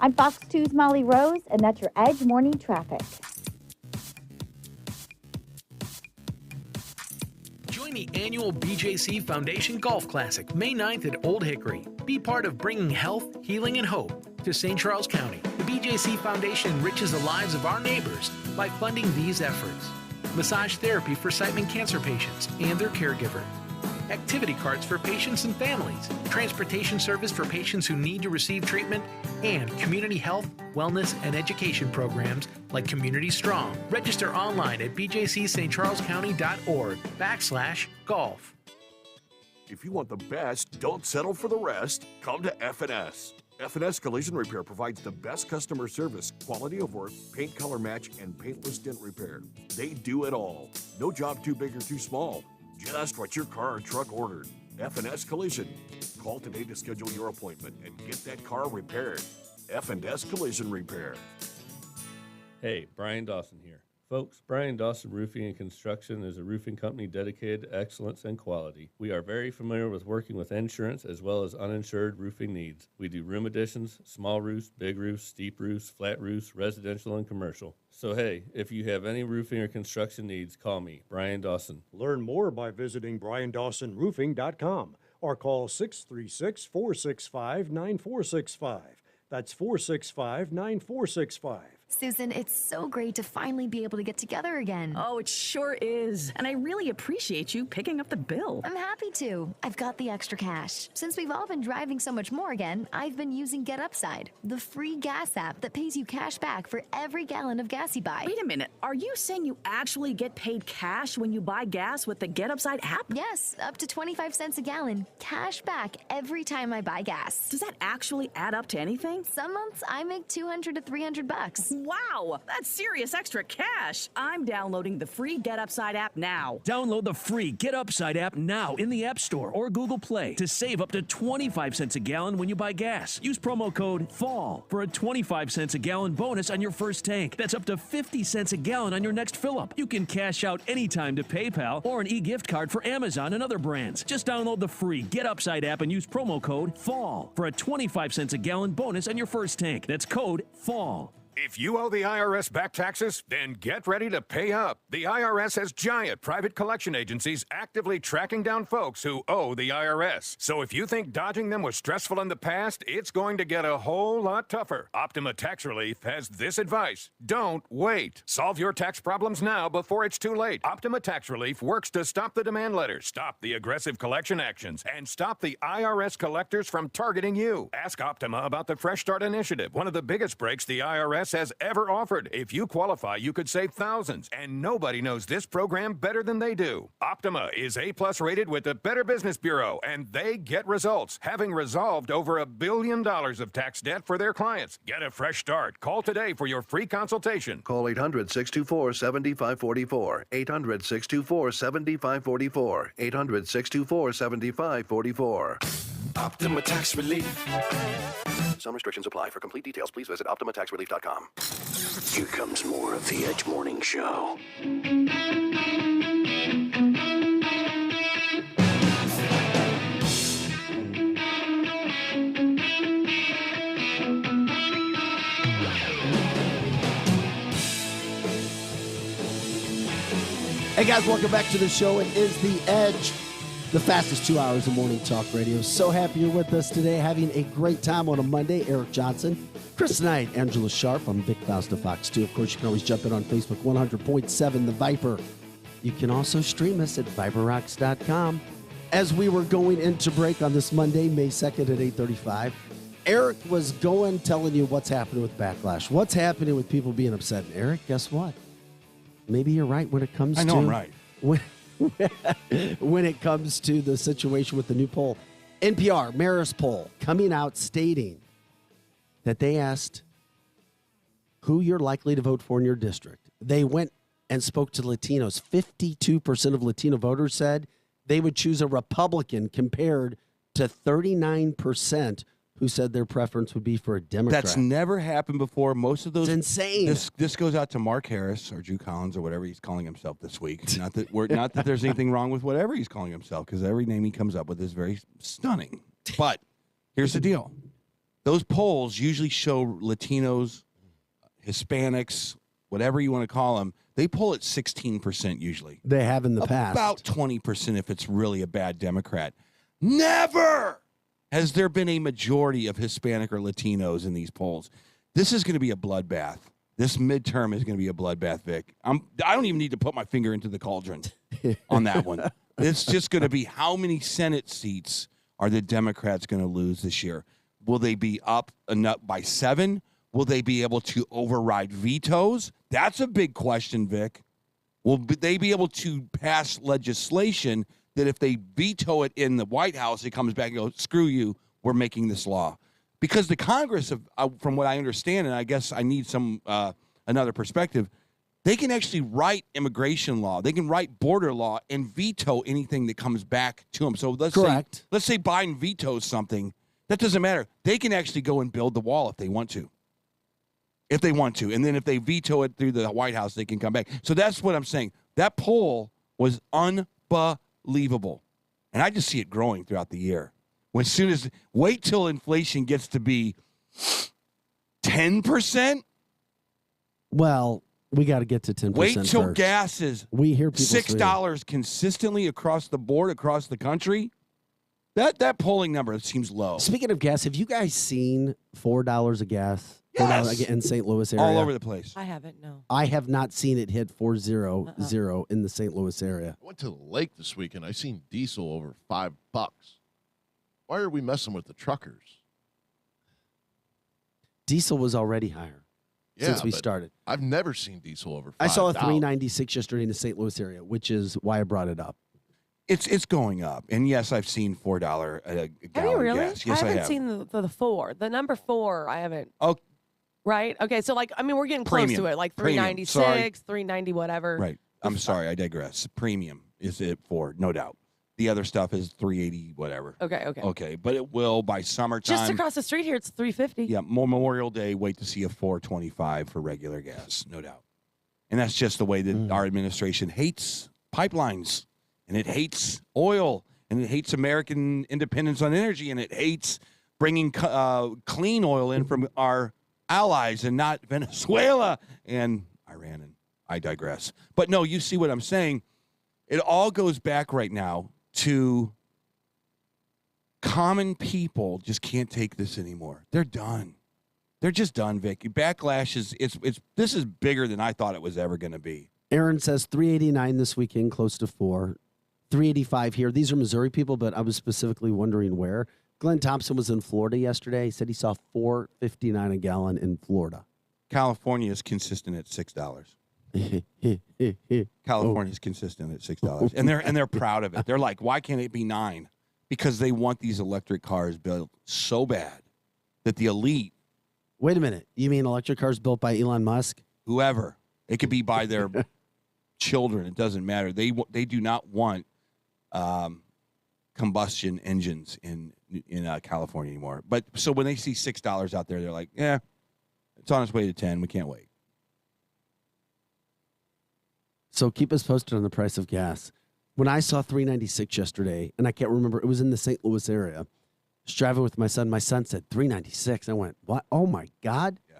I'm Fox 2's Molly Rose, and that's your Edge Morning Traffic. Join the annual BJC Foundation Golf Classic, May 9th at Old Hickory. Be part of bringing health, healing, and hope to St. Charles County. The BJC Foundation enriches the lives of our neighbors by funding these efforts. Massage therapy for Siteman cancer patients and their caregiver. Activity carts for patients and families. Transportation service for patients who need to receive treatment. And community health, wellness, and education programs like Community Strong. Register online at bjcstcharlescounty.org/golf. If you want the best, don't settle for the rest. Come to F&S. F&S Collision Repair provides the best customer service, quality of work, paint color match, and paintless dent repair. They do it all. No job too big or too small. Just what your car or truck ordered. F&S Collision. Call today to schedule your appointment and get that car repaired. F&S Collision Repair. Hey, Brian Dawson here. Folks, Brian Dawson Roofing and Construction is a roofing company dedicated to excellence and quality. We are very familiar with working with insurance as well as uninsured roofing needs. We do room additions, small roofs, big roofs, steep roofs, flat roofs, residential and commercial. So hey, if you have any roofing or construction needs, call me, Brian Dawson. Learn more by visiting BrianDawsonRoofing.com or call 636-465-9465. That's 465-9465. Susan, it's so great to finally be able to get together again. Oh, it sure is. And I really appreciate you picking up the bill. I'm happy to. I've got the extra cash. Since we've all been driving so much more again, I've been using Get Upside, the free gas app that pays you cash back for every gallon of gas you buy. Wait a minute. Are you saying you actually get paid cash when you buy gas with the Get Upside app? Yes, up to 25 cents a gallon. Cash back every time I buy gas. Does that actually add up to anything? Some months I make $200 to $300. Wow, that's serious extra cash. I'm downloading the free Get Upside app now. Download the free Get Upside app now in the App Store or Google Play to save up to 25 cents a gallon when you buy gas. Use promo code FALL for a 25 cents a gallon bonus on your first tank. That's up to 50 cents a gallon on your next fill-up. You can cash out anytime to PayPal or an e-gift card for Amazon and other brands. Just download the free Get Upside app and use promo code FALL for a 25 cents a gallon bonus on your first tank. That's code FALL. If you owe the IRS back taxes, then get ready to pay up. The IRS has giant private collection agencies actively tracking down folks who owe the IRS. So if you think dodging them was stressful in the past, it's going to get a whole lot tougher. Optima Tax Relief has this advice. Don't wait. Solve your tax problems now before it's too late. Optima Tax Relief works to stop the demand letters, stop the aggressive collection actions, and stop the IRS collectors from targeting you. Ask Optima about the Fresh Start Initiative, one of the biggest breaks the IRS has ever offered. If you qualify, you could save thousands, and nobody knows this program better than they do. Optima is A+ rated with the Better Business Bureau, and they get results, having resolved over $1 billion of tax debt for their clients. Get a fresh start. Call today for your free consultation. Call 800-624-7544. 800-624-7544. 800-624-7544. Optima Tax Relief. Some restrictions apply. For complete details, please visit OptimaTaxRelief.com. Here comes more of the Edge Morning Show. Hey guys, welcome back to the show. It is The Edge, the fastest 2 hours of morning talk radio. So happy you're with us today, having a great time on a Monday. Eric Johnson, Chris Knight, Angela Sharp. I'm Vic Faust of Fox 2. Of course, you can always jump in on Facebook, 100.7 The Viper. You can also stream us at ViperRocks.com. As we were going into break on this Monday, May 2nd at 8:35, Eric was telling you what's happening with backlash, what's happening with people being upset. And Eric, guess what? Maybe you're right when it comes to... I know I'm right. When it comes to the situation with the new poll. NPR, Marist poll, coming out stating that they asked who you're likely to vote for in your district. They went and spoke to Latinos. 52% of Latino voters said they would choose a Republican compared to 39% who said their preference would be for a Democrat. That's never happened before. Most of those... It's insane. This goes out to Mark Harris or Drew Collins or whatever he's calling himself this week. Not that there's anything wrong with whatever he's calling himself, because every name he comes up with is very stunning. But here's the deal. Those polls usually show Latinos, Hispanics, whatever you want to call them, they poll at 16% usually. They have in the past. About 20% if it's really a bad Democrat. Never has there been a majority of Hispanic or Latinos in these polls. This is going to be a bloodbath. This midterm is going to be a bloodbath, Vic. I don't even need to put my finger into the cauldron on that one. It's just going to be how many Senate seats are the Democrats going to lose this year? Will they be up by 7? Will they be able to override vetoes? That's a big question, Vic. Will they be able to pass legislation that if they veto it in the White House, it comes back and goes, screw you, we're making this law? Because the Congress, from what I understand, and I guess I need some another perspective, they can actually write immigration law. They can write border law and veto anything that comes back to them. So let's say Biden vetoes something. That doesn't matter. They can actually go and build the wall if they want to. And then if they veto it through the White House, they can come back. So that's what I'm saying. That poll was unbelievable. And I just see it growing throughout the year. Wait till inflation gets to be 10%. Well, we got to get to 10%. Wait till first. gas is $6 consistently across the board, across the country. That polling number seems low. Speaking of gas, have you guys seen $4 a gas? Yes. In St. Louis area? All over the place. I haven't, no. I have not seen it hit 400 in the St. Louis area. I went to the lake this weekend. I seen diesel over $5. Why are we messing with the truckers? Diesel was already higher since we started. I've never seen diesel over $5. I saw a $3.96 yesterday in the St. Louis area, which is why I brought it up. It's going up. And yes, I've seen $4 a gallon Have you really? gas. Yes, I haven't have. seen the 4. The number 4, I haven't. Oh. Right? Okay, so we're getting close to it. Like Premium. 396, 390, whatever. Right. I'm sorry, I digress. Premium is it for, no doubt. The other stuff is 380, whatever. Okay. Okay, but it will by summertime. Just across the street here, it's 350. Yeah, Memorial Day, wait to see a 425 for regular gas, no doubt. And that's just the way that our administration hates pipelines, and it hates oil, and it hates American independence on energy, and it hates bringing clean oil in from our allies and not Venezuela and Iran. And I digress. But no, you see what I'm saying? It all goes back right now to common people just can't take this anymore. They're done. They're just done, Vic. Backlash is this is bigger than I thought it was ever going to be. Aaron says 389 this weekend, close to 4. 385 here. These are Missouri people, but I was specifically wondering where. Glenn Thompson was in Florida yesterday. He said he saw $4.59 a gallon in Florida. California is consistent at $6. California is consistent at $6, and they're proud of it. They're like, why can't it be $9? Because they want these electric cars built so bad that the elite. Wait a minute. You mean electric cars built by Elon Musk? Whoever. It could be by their children. It doesn't matter. They do not want combustion engines in California anymore. But so when they see $6 out there, they're like, yeah, it's on its way to 10. We can't wait. So keep us posted on the price of gas. When I saw $3.96 yesterday, and I can't remember, it was in the St. Louis area. I was driving with my son. My son said $3.96. I went, what? Oh my God. Yeah.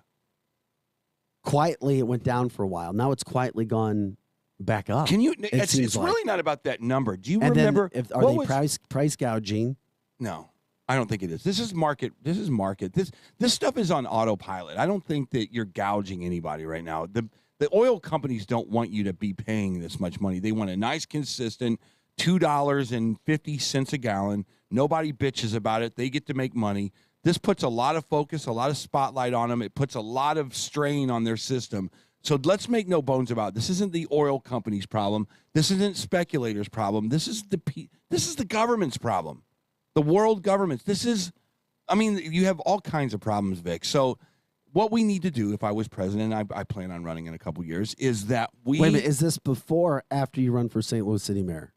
Quietly, it went down for a while. Now it's quietly gone back up. Can you? It's really not about that number. Do you remember? Are they price gouging? No, I don't think it is. This is market. This stuff is on autopilot. I don't think that you're gouging anybody right now. The oil companies don't want you to be paying this much money. They want a nice, consistent $2.50 a gallon. Nobody bitches about it. They get to make money. This puts a lot of focus, a lot of spotlight on them. It puts a lot of strain on their system. So let's make no bones about it. This isn't the oil company's problem. This isn't speculators' problem. This is the government's problem. The world governments. You have all kinds of problems, Vic. So what we need to do, if I was president, I plan on running in a couple years, is that we... Wait a minute, is this before or after you run for St. Louis City Mayor?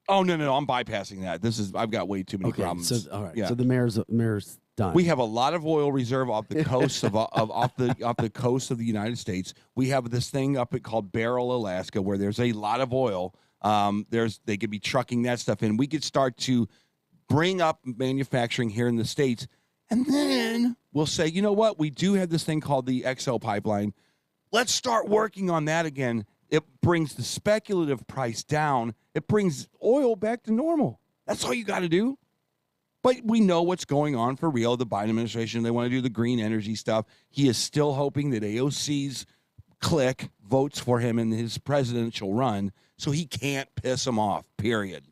Oh, no, I'm bypassing that. I've got way too many problems. So, all right, so the mayor's done. We have a lot of oil reserve off the coast off the coast of the United States. We have this thing up called Barrel, Alaska, where there's a lot of oil. They could be trucking that stuff in. We could start to bring up manufacturing here in the States, and then we'll say, you know what? We do have this thing called the XL pipeline. Let's start working on that again. It brings the speculative price down. It brings oil back to normal. That's all you got to do. But we know what's going on for real. The Biden administration, they want to do the green energy stuff. He is still hoping that AOC's clique votes for him in his presidential run, so he can't piss them off, period.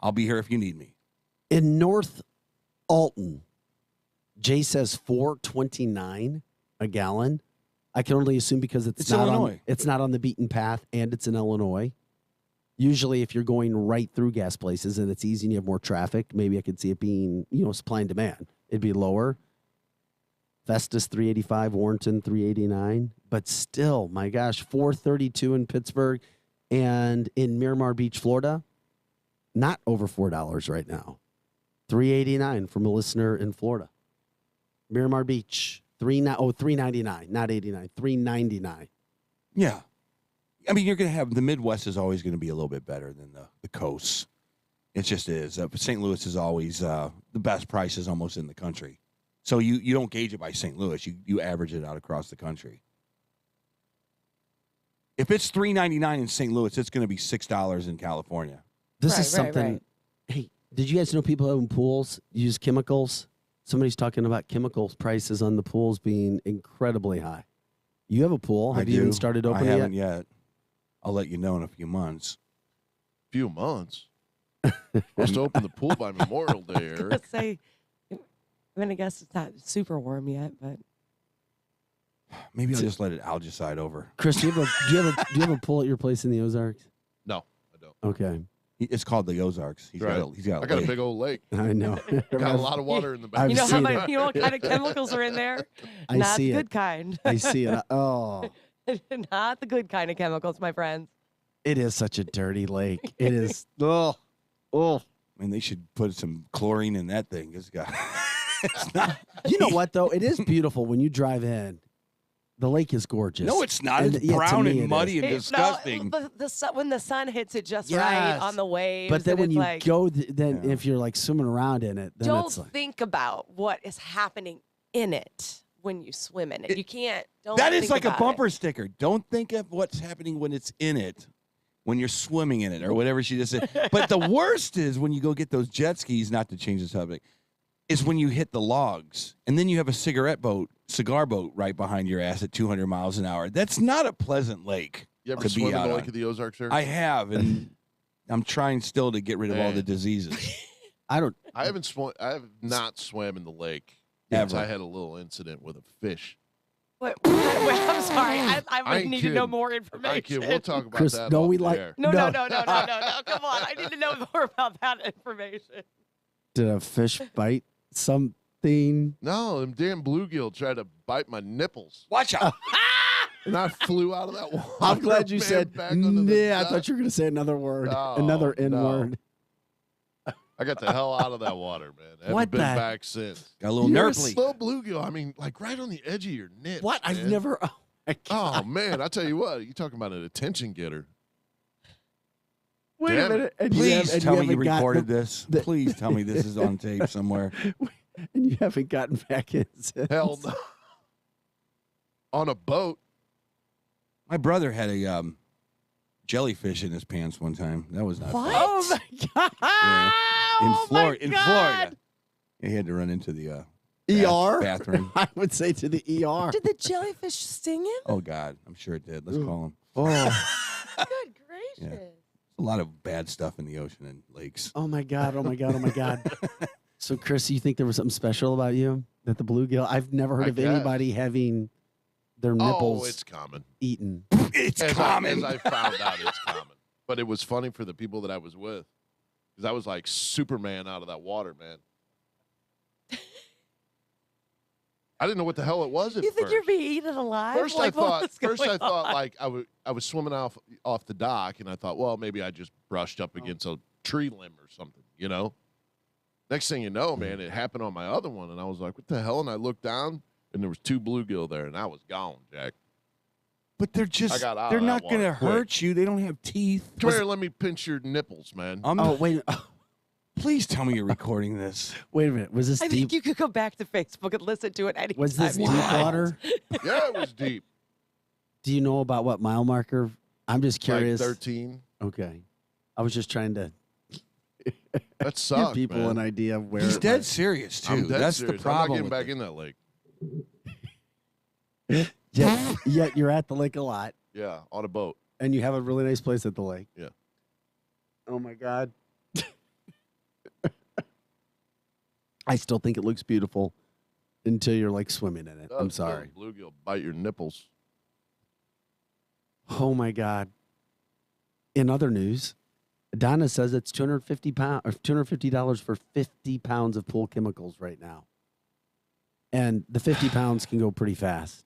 I'll be here if you need me. In North Alton, Jay says $4.29 a gallon. I can only assume because it's not on the beaten path and it's in Illinois. Usually, if you're going right through gas places and it's easy and you have more traffic, maybe I could see it being, supply and demand. It'd be lower. Festus $3.85, Warrenton $3.89, but still, my gosh, $4.32 in Pittsburgh and in Miramar Beach, Florida, not over $4 right now. $3.89 from a listener in Florida. Miramar Beach, $3.99, not 89, $3.99. Yeah. I mean, you're going to have the Midwest is always going to be a little bit better than the coasts. It just is. St. Louis is always the best prices almost in the country. So you don't gauge it by St. Louis. You average it out across the country. If it's $3.99 in St. Louis, it's going to be $6 in California. This is something. Right. Hey, did you guys know people who own pools use chemicals? Somebody's talking about chemicals prices on the pools being incredibly high. You have a pool. Have you even started opening it? I haven't yet. I'll let you know in a few months. Few months? Supposed to open the pool by Memorial Day, Eric. I guess it's not super warm yet, but maybe I'll just let it algicide over. Chris, do you have a pool at your place in the Ozarks? No, I don't. Okay. It's called the Ozarks. He's got I got a big old lake. I know. Got a lot of water in the back. You know what kind of chemicals are in there? Not the good kind. I see it. Oh. Not the good kind of chemicals, my friends. It is such a dirty lake. It is. Oh. I mean, they should put some chlorine in that thing. It's not. You know what, though? It is beautiful when you drive in. The lake is gorgeous. No, it's not. It's brown and muddy and disgusting. When the sun hits it just right on the waves. But then when you go, if you're like swimming around in it, then don't think about what is happening in it. when you swim in it. You can't. Don't. That is think like a about bumper sticker. Don't think of what's happening when it's in it, when you're swimming in it, or whatever she just said. But the worst is when you go get those jet skis, not to change the subject, is when you hit the logs, and then you have a cigar boat right behind your ass at 200 miles an hour. That's not a pleasant lake. You ever to swim be in the out Lake on. of the Ozarks, sir? I have, and I'm trying still to get rid of all the diseases. I have not swam in the lake since I had a little incident with a fish. Wait, I'm sorry. I I would ain't need to know kidding. more I ain't information. kidding. We'll talk about Chris, that. no, off we the like- air. No. Come on. I need to know more about that information. Did a fish bite something? No, them damn bluegill tried to bite my nipples. Watch out. And I flew out of that water. I'm glad you man, said, back under the yeah, I dock. thought you were going to say another word, No, another N no. word. I got the hell out of that water, man. I haven't What been the- back since. Got a little You're nerfly. Slow bluegill. I mean, like right on the edge of your nip. What? I've never. Oh, my God. Oh man, I tell you what, you talking about an attention getter. Wait Damn a it. minute. And Please and tell me you haven't gotten- recorded this. Please tell me this is on tape somewhere. And you haven't gotten back in since. Hell no. On a boat. My brother had a jellyfish in his pants one time. That was not fun. Oh my god! Yeah. In Oh Florida, my God. he had to run into the ER? bathroom. I would say to the ER. Did the jellyfish sting him? Oh God, I'm sure it did. Let's call him. Oh. Good gracious! A lot of bad stuff in the ocean and lakes. Oh my God. Oh my God. Oh my God. So, Chris, you think there was something special about you? That the bluegill? I've never heard I of guess. anybody having their nipples Oh, it's common. eaten. It's As common. I found out, it's common. But it was funny for the people that I was with. Because I was like Superman out of that water, man. I didn't know what the hell it was at You think first. you're being eaten alive? First, Like, I what's thought going on? like I was swimming off the dock, and I thought, well, maybe I just brushed up against a tree limb or something, you know. Next thing you know, man, it happened on my other one, and I was like, what the hell? And I looked down, and there was 2 bluegill there, and I was gone, Jack. But they're just, I got out they're of that not going to water quick. hurt you. They don't have teeth. Come here, let me pinch your nipples, man. Oh, wait. Please tell me you're recording this. Wait a minute. Was this I deep? think you could go back to Facebook and listen to it anytime. Was this you deep want. water? Yeah, it was deep. Do you know about what mile marker? I'm just curious. Like 13. Okay. I was just trying to That sucked, give people man. an idea of where He's it dead was. serious, too. I'm dead That's serious. the problem. I'm not with getting it. back in that lake. Yet you're at the lake a lot, Yeah, on a boat. and you have a really nice place at the lake. Yeah. Oh my God. I still think it looks beautiful until you're like swimming in it. I'm Those sorry. Bluegill bite your nipples. Oh my God. In other news, Donna says it's $250 for 50 pounds of pool chemicals right now. And the 50 pounds can go pretty fast.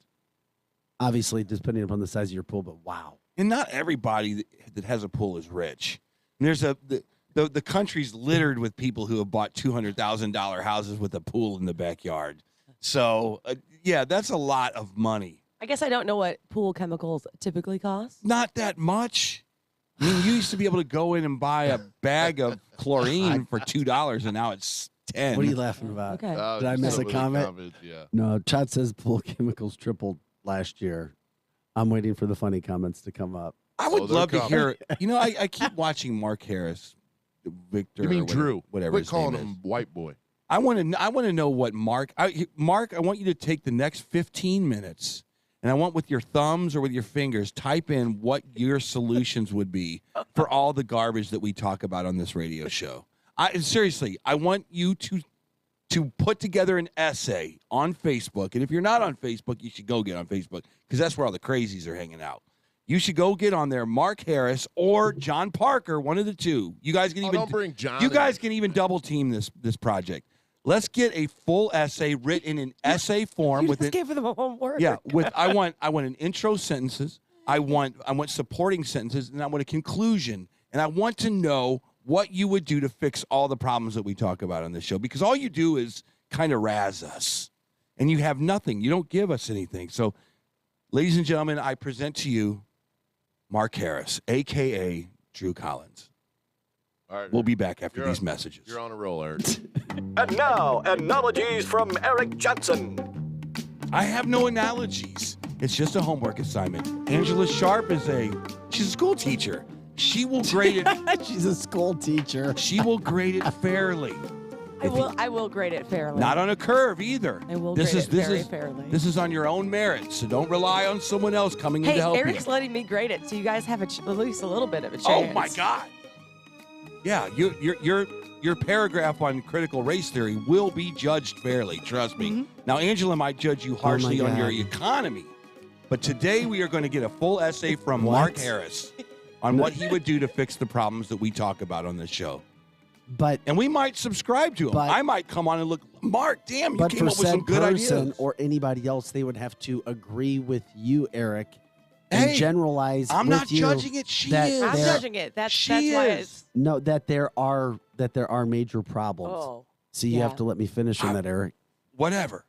Obviously, depending upon the size of your pool, but wow. And not everybody that has a pool is rich. And there's the country's littered with people who have bought $200,000 houses with a pool in the backyard. So, yeah, that's a lot of money. I guess I don't know what pool chemicals typically cost. Not that much. I mean, you used to be able to go in and buy a bag of chlorine for $2, and now it's $10. What are you laughing about? Okay. Did I miss a some of the comment? comments, yeah. No, Chad says pool chemicals tripled last year. I'm waiting for the funny comments to come up. I would they're love to coming. hear. You know, I keep watching Mark Harris, Victor. You mean or whatever, Drew? Whatever Quit his calling name him is. white boy. I want to know what Mark. Mark, I want you to take the next 15 minutes, and I want with your thumbs or with your fingers type in what your solutions would be for all the garbage that we talk about on this radio show. Seriously, I want you to put together an essay on Facebook, and if you're not on Facebook, you should go get on Facebook because that's where all the crazies are hanging out. You should go get on there, Mark Harris or John Parker, one of the two. You guys can even don't bring John You in. guys can even double team this project. Let's get a full essay written in essay form You with just it. gave them homework. Yeah, I want an intro sentences. I want supporting sentences, and I want a conclusion. And I want to know what you would do to fix all the problems that we talk about on this show, because all you do is kind of razz us, and you have nothing. You don't give us anything. So, ladies and gentlemen, I present to you Mark Harris, a.k.a. Drew Collins. All right, We'll be back after You're these on- messages. You're on a roll, Eric. And now, analogies from Eric Johnson. I have no analogies. It's just a homework assignment. Angela Sharp she's a school teacher. She will grade it. She's a school teacher. She will grade it fairly. I will grade it fairly. Not on a curve either. I will grade it very fairly. This is on your own merit, so don't rely on someone else coming in to help Eric's you. letting me grade it, so you guys have at least a little bit of a chance. Oh my God! Yeah, your paragraph on critical race theory will be judged fairly. Trust me. Mm-hmm. Now, Angela might judge you harshly on your God. economy, but today we are going to get a full essay from Mark Harris on what he would do to fix the problems that we talk about on this show. And we might subscribe to him. I might come on and look, Mark, damn, you came up with some good ideas. Or anybody else, they would have to agree with you, Eric, and generalize. I'm with not you judging it. She that is. I'm judging it. That's why it's. No, that there are major problems. Oh, so you have to let me finish on that, Eric. Whatever.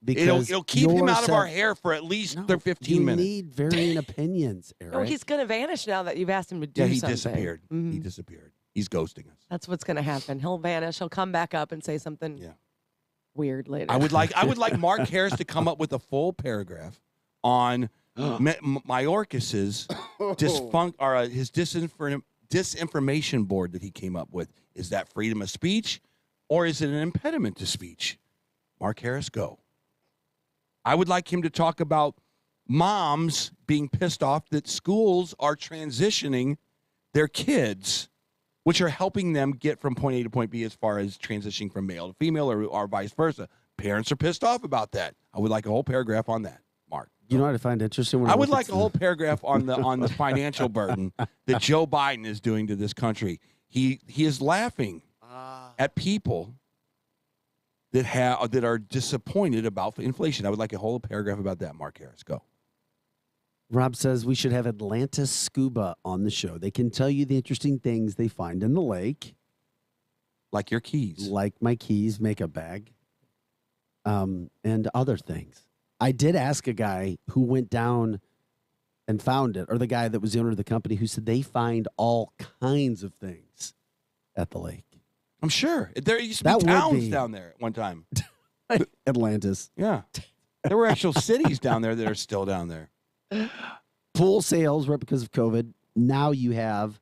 Because it'll keep him out of our hair for at least 15 minutes. You need varying opinions, Eric. No, he's going to vanish now that you've asked him to do something. Yeah, he disappeared. Mhm. He disappeared. He's ghosting us. That's what's going to happen. He'll vanish. He'll come back up and say something weird later. I would like Mark Harris to come up with a full paragraph on Mayorkas's his disinformation board that he came up with. Is that freedom of speech, or is it an impediment to speech? Mark Harris, go. I would like him to talk about moms being pissed off that schools are transitioning their kids, which are helping them get from point A to point B as far as transitioning from male to female or vice versa. Parents are pissed off about that. I would like a whole paragraph on that, Mark. You know what I find interesting? When I would like a whole paragraph on the financial burden that Joe Biden is doing to this country. He is laughing at people that are disappointed about inflation. I would like a whole paragraph about that, Mark Harris. Go. Rob says we should have Atlantis Scuba on the show. They can tell you the interesting things they find in the lake. Like your keys. Like my keys, makeup bag, and other things. I did ask a guy who went down and found it, or the guy that was the owner of the company, who said they find all kinds of things at the lake. I'm sure. There used to be towns down there at one time. Atlantis. Yeah. There were actual cities down there that are still down there. Pool sales were up because of COVID. Now you have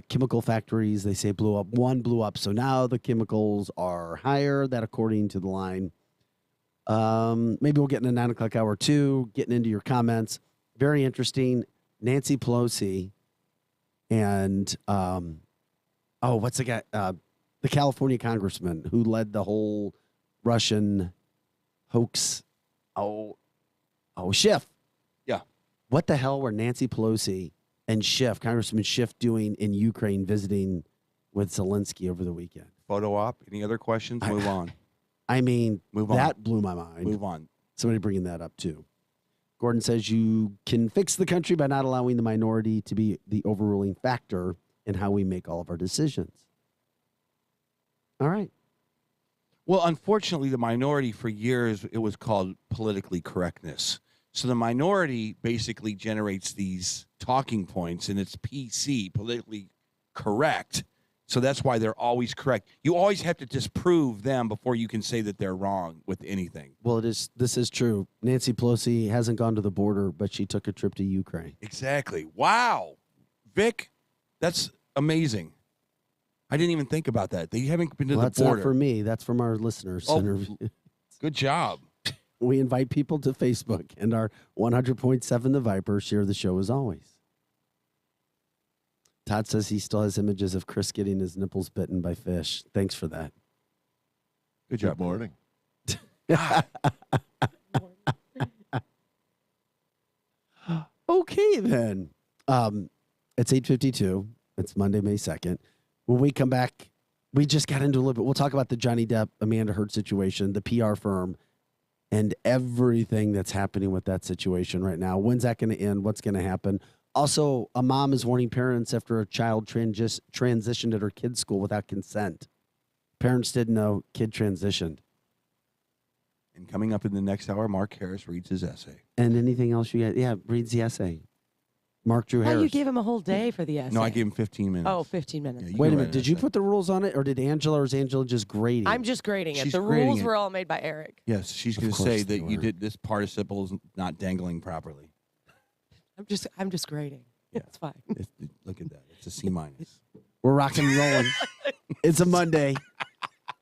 chemical factories, they say blew up. One blew up. So now the chemicals are higher. That according to the line. Maybe we'll get in a 9 o'clock hour too, getting into your comments. Very interesting. Nancy Pelosi and what's the guy? The California congressman who led the whole Russian hoax. Schiff. Yeah. What the hell were Nancy Pelosi and Congressman Schiff doing in Ukraine visiting with Zelensky over the weekend? Photo op. Any other questions? Move on. I mean, Move on. that blew my mind. Move on. Somebody bringing that up too. Gordon says you can fix the country by not allowing the minority to be the overruling factor in how we make all of our decisions. All right. Well, unfortunately, the minority for years, it was called politically correctness. So the minority basically generates these talking points, and it's PC, politically correct. So that's why they're always correct. You always have to disprove them before you can say that they're wrong with anything. Well, this is true. Nancy Pelosi hasn't gone to the border, but she took a trip to Ukraine. Exactly. Wow. Vic, that's amazing. I didn't even think about that. They haven't been to the That's border. not for me. That's from our listeners. Good job. We invite people to Facebook and our 100.7 The Viper share the show as always. Todd says he still has images of Chris getting his nipples bitten by fish. Thanks for that. Good job. Good morning. Okay, then. It's 8:52. It's Monday, May 2nd. When we come back, we just got into a little bit. We'll talk about the Johnny Depp, Amanda Heard situation, the PR firm, and everything that's happening with that situation right now. When's that going to end? What's going to happen? Also, a mom is warning parents after a child transitioned at her kid's school without consent. Parents didn't know, kid transitioned. And coming up in the next hour, Mark Harris reads his essay. And anything else you got? Yeah, reads the essay. Mark Drew Harris. Oh, you gave him a whole day for the essay. No, I gave him 15 minutes. Oh, 15 minutes. Wait a minute. Did you put the rules on it, or did Angela, or is Angela just grading? I'm just grading it. She's The grading rules it. were all made by Eric. Yes, she's going to course say they that you were. did this participle is not dangling properly. I'm just grading. It's fine. Look at that. It's a C-. We're rocking and rolling. It's a Monday.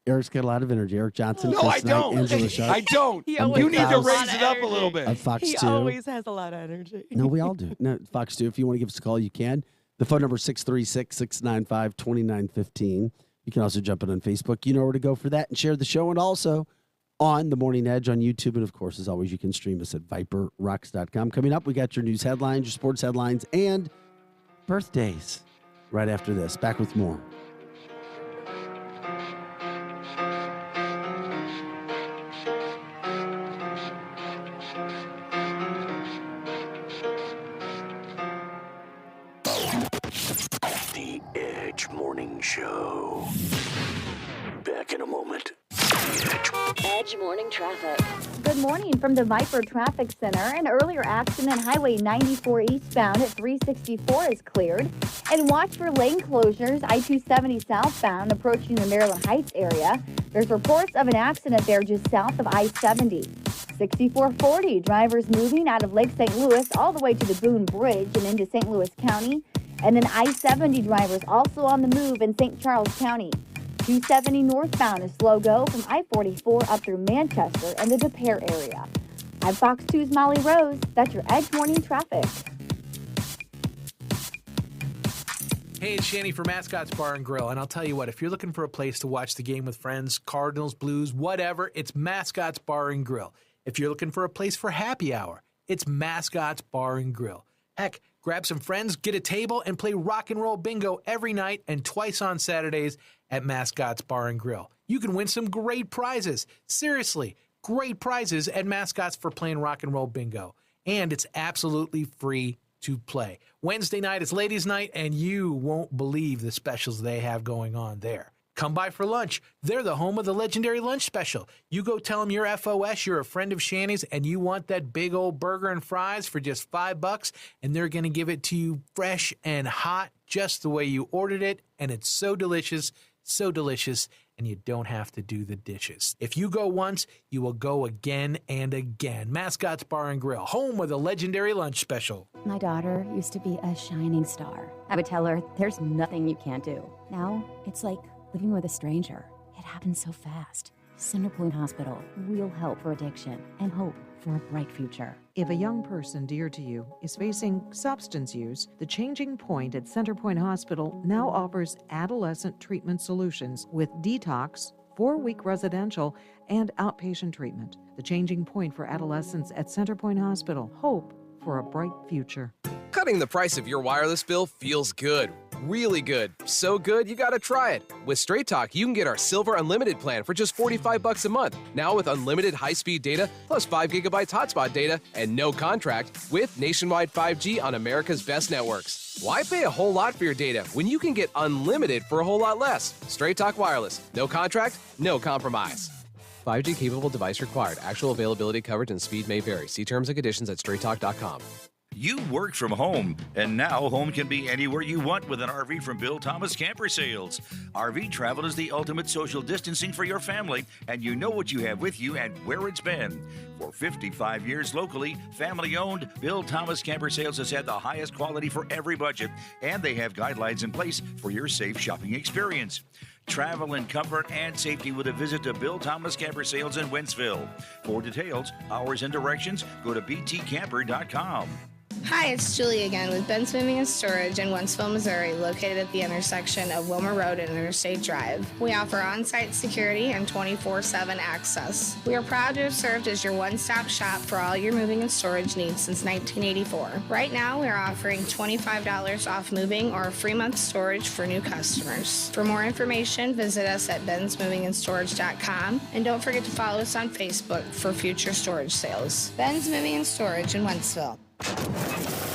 Eric's got a lot of energy. Eric Johnson. No, Chris I Knight, don't. Angela Sharp. I don't. He I'm always Vic You need to Faust. raise it up a little bit. On Fox He 2. always has a lot of energy. No, we all do. No, Fox 2. If you want to give us a call, you can. The phone number is 636-695-2915. You can also jump in on Facebook. You know where to go for that and share the show. And also on The Morning Edge on YouTube. And, of course, as always, you can stream us at ViperRocks.com. Coming up, we got your news headlines, your sports headlines, and birthdays right after this. Back with more. The Edge Morning Show. Back in a moment. Edge Morning Traffic. Good morning from the Viper Traffic Center. An earlier accident, Highway 94 eastbound at 364 is cleared. And watch for lane closures, I-270 southbound approaching the Maryland Heights area. There's reports of an accident there just south of I-70. 6440, drivers moving out of Lake St. Louis all the way to the Boone Bridge and into St. Louis County. And then I-70 drivers also on the move in St. Charles County. 270 northbound is slow go from I-44 up through Manchester and the De Pere area. I'm Fox 2's Molly Rose. That's your Edge Morning Traffic. Hey, it's Shanny for Mascots Bar and Grill, and I'll tell you what, if you're looking for a place to watch the game with friends, Cardinals, Blues, whatever, it's Mascots Bar and Grill. If you're looking for a place for happy hour, it's Mascots Bar and Grill. Heck, grab some friends, get a table, and play rock and roll bingo every night and twice on Saturdays at Mascots Bar and Grill. You can win some great prizes. Seriously, great prizes at Mascots for playing rock and roll bingo. And it's absolutely free to play. Wednesday night is ladies' night, and you won't believe the specials they have going on there. Come by for lunch. They're the home of the legendary lunch special. You go tell them you're FOS, you're a friend of Shanny's, and you want that big old burger and fries for just $5, and they're going to give it to you fresh and hot, just the way you ordered it, and it's so delicious, and you don't have to do the dishes. If you go once, you will go again and again. Mascots Bar and Grill, home of the legendary lunch special. My daughter used to be a shining star. I would tell her, there's nothing you can't do. Now, it's like living with a stranger. It happens so fast. Centerpoint Hospital, real help for addiction and hope for a bright future. If a young person dear to you is facing substance use, the Changing Point at Centerpoint Hospital now offers adolescent treatment solutions with detox, 4-week residential, and outpatient treatment. The Changing Point for adolescents at Centerpoint Hospital. Hope for a bright future. Cutting the price of your wireless bill feels good. Really good. So good, you gotta try it. With Straight Talk, you can get our Silver Unlimited plan for just $45 a month. Now with unlimited high-speed data, plus 5 gigabytes hotspot data, and no contract, with nationwide 5G on America's best networks. Why pay a whole lot for your data when you can get unlimited for a whole lot less? Straight Talk Wireless. No contract, no compromise. 5G capable device required. Actual availability, coverage, and speed may vary. See terms and conditions at straighttalk.com. You work from home, and now home can be anywhere you want with an RV from Bill Thomas Camper Sales. RV travel is the ultimate social distancing for your family, and you know what you have with you and where it's been. For 55 years locally, family-owned, Bill Thomas Camper Sales has had the highest quality for every budget, and they have guidelines in place for your safe shopping experience. Travel in comfort and safety with a visit to Bill Thomas Camper Sales in Wentzville. For details, hours, and directions, go to btcamper.com. Hi, it's Julie again with Ben's Moving and Storage in Wentzville, Missouri, located at the intersection of Wilmer Road and Interstate Drive. We offer on-site security and 24/7 access. We are proud to have served as your one-stop shop for all your moving and storage needs since 1984. Right now, we are offering $25 off moving or a free month storage for new customers. For more information, visit us at bensmovingandstorage.com, and don't forget to follow us on Facebook for future storage sales. Ben's Moving and Storage in Wentzville.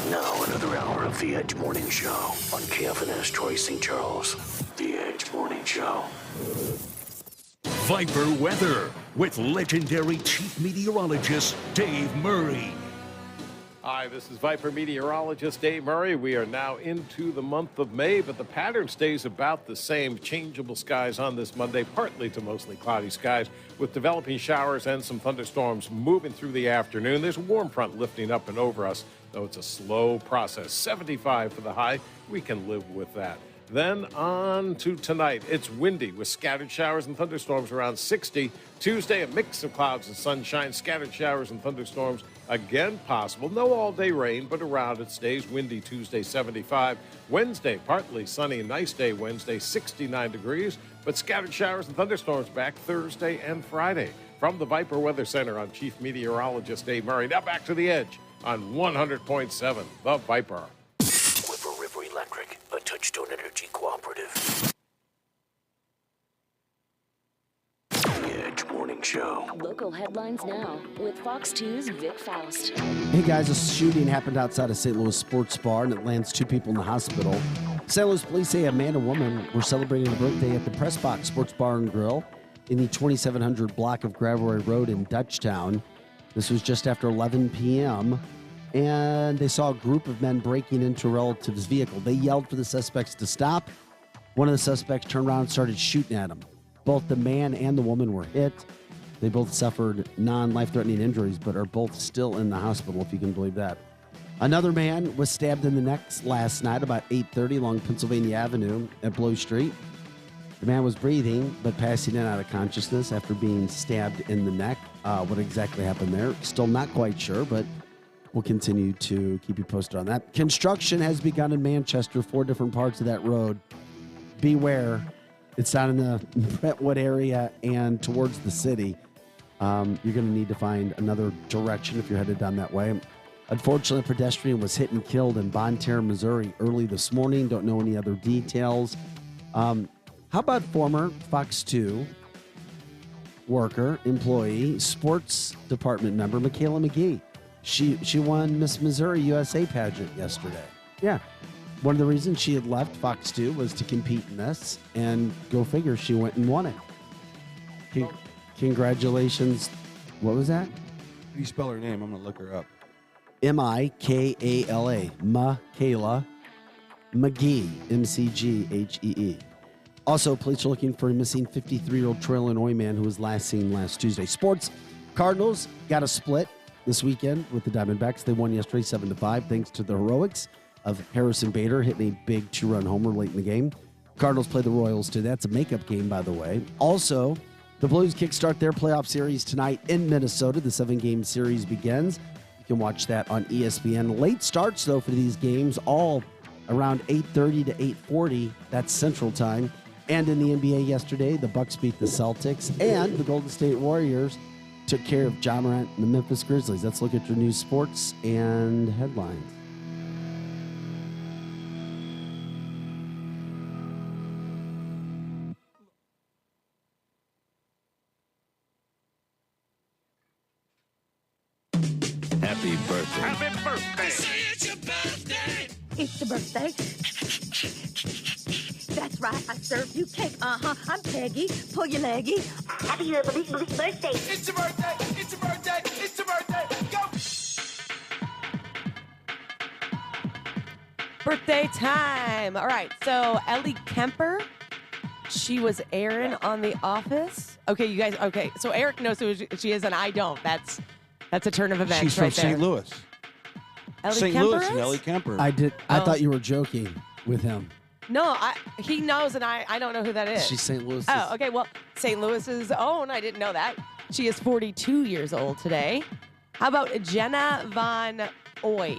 Now another hour of the Edge Morning Show on KFNS Troy St. Charles. The Edge Morning Show. Viper weather with legendary chief meteorologist Dave Murray. Hi, this is Viper meteorologist Dave Murray. We are now into the month of May, but the pattern stays about the same. Changeable skies on this Monday, partly to mostly cloudy skies, with developing showers and some thunderstorms moving through the afternoon. There's a warm front lifting up and over us, though it's a slow process. 75 for the high. We can live with that. Then on to tonight. It's windy with scattered showers and thunderstorms around 60. Tuesday, a mix of clouds and sunshine, scattered showers and thunderstorms again possible. No all-day rain, but around it stays. Windy Tuesday, 75. Wednesday, partly sunny, nice day Wednesday, 69 degrees, but scattered showers and thunderstorms back Thursday and Friday. From the Viper Weather Center, I'm Chief Meteorologist Dave Murray. Now back to the Edge on 100.7, The Viper. River Electric, a Touchstone Energy cooperative. The Edge Morning Show. Local headlines now with Fox 2's Vic Faust. Hey guys, a shooting happened outside a St. Louis sports bar and it lands 2 people in the hospital. St. Louis police say a man and woman were celebrating a birthday at the Press Box Sports Bar and Grill in the 2700 block of Gravois Road in Dutchtown. This was just after 11 p.m. and they saw a group of men breaking into a relative's vehicle. They yelled for the suspects to stop. One of the suspects turned around and started shooting at them. Both the man and the woman were hit. They both suffered non-life-threatening injuries, but are both still in the hospital, if you can believe that. Another man was stabbed in the neck last night about 8:30 along Pennsylvania Avenue at Blow Street. The man was breathing, but passing in out of consciousness after being stabbed in the neck. What exactly happened there? Still not quite sure, but we'll continue to keep you posted on that. Construction has begun in Manchester, 4 different parts of that road. Beware. It's down in the Brentwood area and towards the city. You're going to need to find another direction if you're headed down that way. Unfortunately, a pedestrian was hit and killed in Bonne Terre, Missouri early this morning. Don't know any other details. How about former Fox 2 worker, employee, sports department member, Michaela McGee? She won Miss Missouri USA pageant yesterday. Yeah. One of the reasons she had left Fox 2 was to compete in this, and go figure, she went and won it. Congratulations. What was that? How do you spell her name? I'm going to look her up. Mikala. Michaela McGee. McGhee. Also, police are looking for a missing 53-year-old Trail, Illinois man who was last seen last Tuesday. Sports, Cardinals got a split this weekend with the Diamondbacks. They won yesterday 7-5 thanks to the heroics of Harrison Bader hitting a big 2-run homer late in the game. Cardinals play the Royals today. That's a makeup game, by the way. Also, the Blues kickstart their playoff series tonight in Minnesota. The 7-game series begins. You can watch that on ESPN. Late starts, though, for these games, all around 8:30 to 8:40. That's Central Time. And in the NBA yesterday, the Bucks beat the Celtics, and the Golden State Warriors took care of Ja Morant and the Memphis Grizzlies. Let's look at your news, sports, and headlines. Happy birthday. Happy birthday. It's your birthday. It's your birthday. That's right, I served you cake. I'm Peggy. Pull your leggy. Happy birthday. It's your birthday. It's your birthday. It's your birthday. Go. Birthday time. All right, so Ellie Kemper, she was Erin on The Office. Okay, you guys, okay, so Eric knows who she is and I don't. That's a turn of events. She's from right there. St. Louis. Ellie St. Kemper Louis and is? Ellie Kemper. I thought you were joking with him. No, he knows and I don't know who that is. She's St. Louis. Oh, okay, well, St. Louis's own. I didn't know that. She is 42 years old today. How about Jenna Von Oy?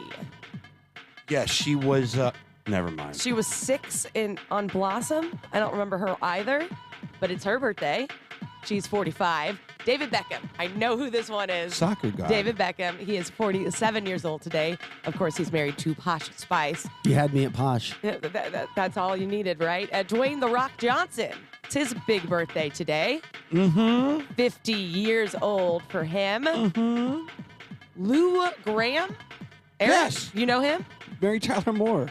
Yeah, she was. Never mind. She was 6 on Blossom. I don't remember her either, but it's her birthday. She's 45. David Beckham. I know who this one is. Soccer guy. David Beckham. He is 47 years old today. Of course, he's married to Posh Spice. You had me at Posh. Yeah, that's all you needed, right? Dwayne The Rock Johnson. It's his big birthday today. 50 years old for him. Lou Graham. Eric, Yes. You know him? Mary Tyler Moore.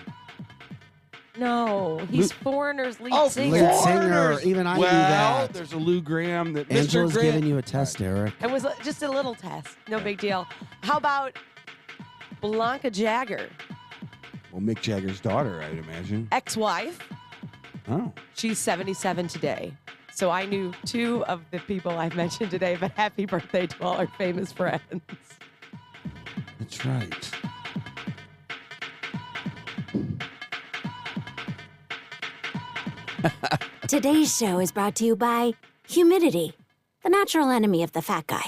No, he's Foreigner's lead singer. Lead singer. Even I knew that. There's a Lou Graham. That Angela's Mr. Graham. giving you a test, Eric. It was just a little test. No big deal. How about Blanca Jagger, Well, Mick Jagger's daughter, I'd imagine. ex-wife. Oh. She's 77 today. So I knew 2 of the people I've mentioned today, but happy birthday to all our famous friends. That's right. Today's show is brought to you by humidity, the natural enemy of the fat guy.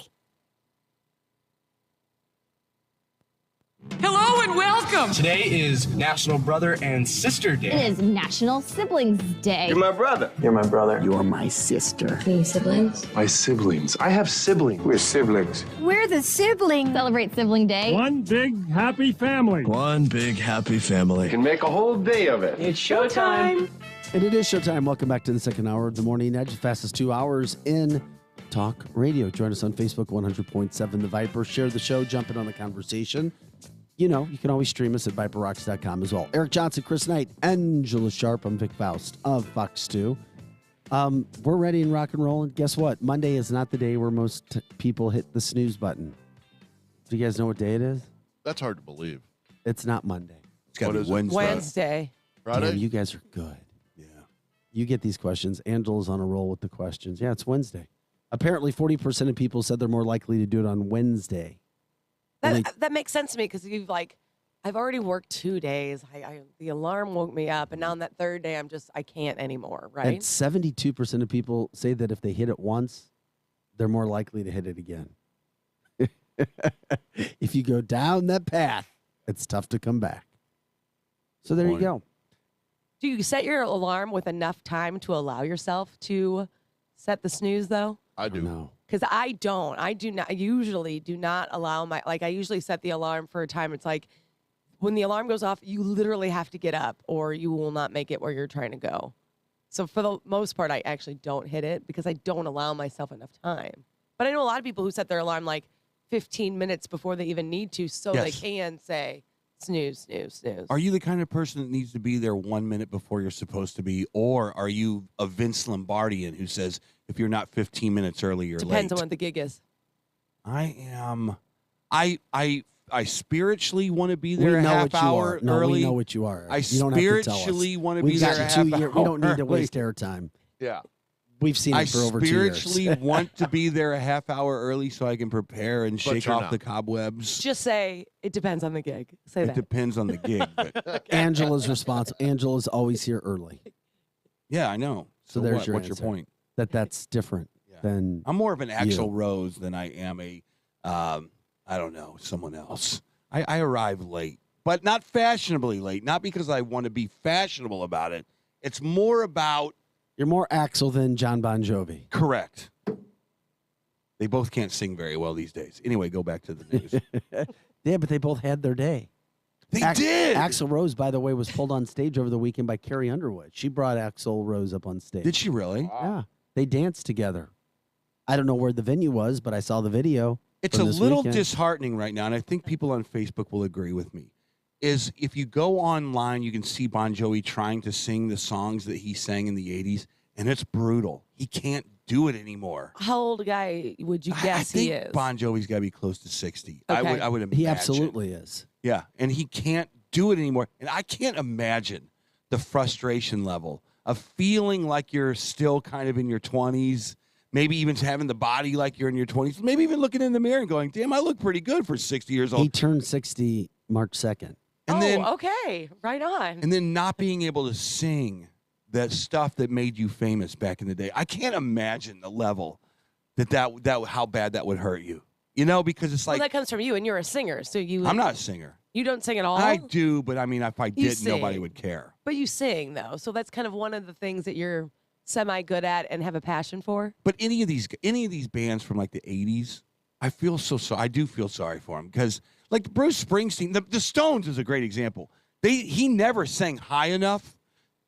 Hello and welcome! Today is National Brother and Sister Day. It is National Siblings Day. You're my brother. You're my brother. You're my sister. Are you siblings? My siblings. I have siblings. We're siblings. We're the siblings. Celebrate Sibling Day. One big happy family. One big happy family. Can make a whole day of it. It's showtime. And it is showtime. Welcome back to the second hour of the Morning Edge, the fastest 2 hours in talk radio. Join us on Facebook, 100.7 The Viper. Share the show, jump in on the conversation. You know, you can always stream us at ViperRocks.com as well. Eric Johnson, Chris Knight, Angela Sharp. I'm Vic Faust of Fox 2. We're ready and rock and roll. And guess what? Monday is not the day where most people hit the snooze button. Do you guys know what day it is? That's hard to believe. It's not Monday. It's got to be Wednesday. Wednesday. Friday? Damn, you guys are good. Yeah. You get these questions. Angela's on a roll with the questions. Yeah, it's Wednesday. Apparently, 40% of people said they're more likely to do it on Wednesday. That makes sense to me because I've already worked 2 days. The alarm woke me up, and now on that third day, I can't anymore, right? And 72% of people say that if they hit it once, they're more likely to hit it again. If you go down that path, it's tough to come back. So there you go. Do you set your alarm with enough time to allow yourself to set the snooze, though? I do. No. Because I don't. I usually do not allow I usually set the alarm for a time. It's like when the alarm goes off, you literally have to get up or you will not make it where you're trying to go. So for the most part, I actually don't hit it because I don't allow myself enough time. But I know a lot of people who set their alarm like 15 minutes before they even need to so they can say snooze, snooze, snooze. Are you the kind of person that needs to be there 1 minute before you're supposed to be? Or are you a Vince Lombardian who says, if you're not 15 minutes early, you're Depends late? on what the gig is. I am. I spiritually want to be there We a know half what you hour are. No, early. we know what you are. I You don't have to tell us. spiritually want to We've be got there a 2 half years. hour We don't need to early. waste airtime. Yeah. We've seen it for over 2 years. I spiritually want to be there a half hour early so I can prepare and shake you're off not. the cobwebs. Just say it depends on the gig. Say It that. depends on the gig. But Angela's responsible. Angela's always here early. yeah, I know. So there's what? your What's answer. your point? That's different than I'm more of an Axl you. Rose than I am I don't know, someone else. I arrive late, but not fashionably late. Not because I want to be fashionable about it. It's more about You're more Axl than John Bon Jovi. correct. They both can't sing very well these days. Anyway, go back to the news. Yeah, but they both had their day. They did. Axl Rose, by the way, was pulled on stage over the weekend by Carrie Underwood. She brought Axl Rose up on stage. Did she really? Yeah. They danced together. I don't know where the venue was, but I saw the video. It's from a this little weekend. disheartening right now, and I think people on Facebook will agree with me. Is if you go online, you can see Bon Jovi trying to sing the songs that he sang in the 80s, and it's brutal. He can't do it anymore. How old a guy would you I guess think he is? Bon Jovi's got to be close to 60. Okay. I would imagine. He absolutely is. Yeah, and he can't do it anymore. And I can't imagine the frustration level of feeling like you're still kind of in your 20s, maybe even having the body like you're in your 20s, maybe even looking in the mirror and going, damn, I look pretty good for 60 years old. He turned 60 March 2nd. And okay. Right on. And then not being able to sing that stuff that made you famous back in the day. I can't imagine the level that how bad that would hurt you. You know, because it's like Well, that comes from you, and you're a singer, so you. I'm not a singer. You don't sing at all. I do, but I mean, if I You did, nobody sing. would care. But you sing though, so that's kind of one of the things that you're semi good at and have a passion for. But any of these bands from like the 80s, I feel so sorry. I do feel sorry for them because like Bruce Springsteen, the Stones is a great example. He never sang high enough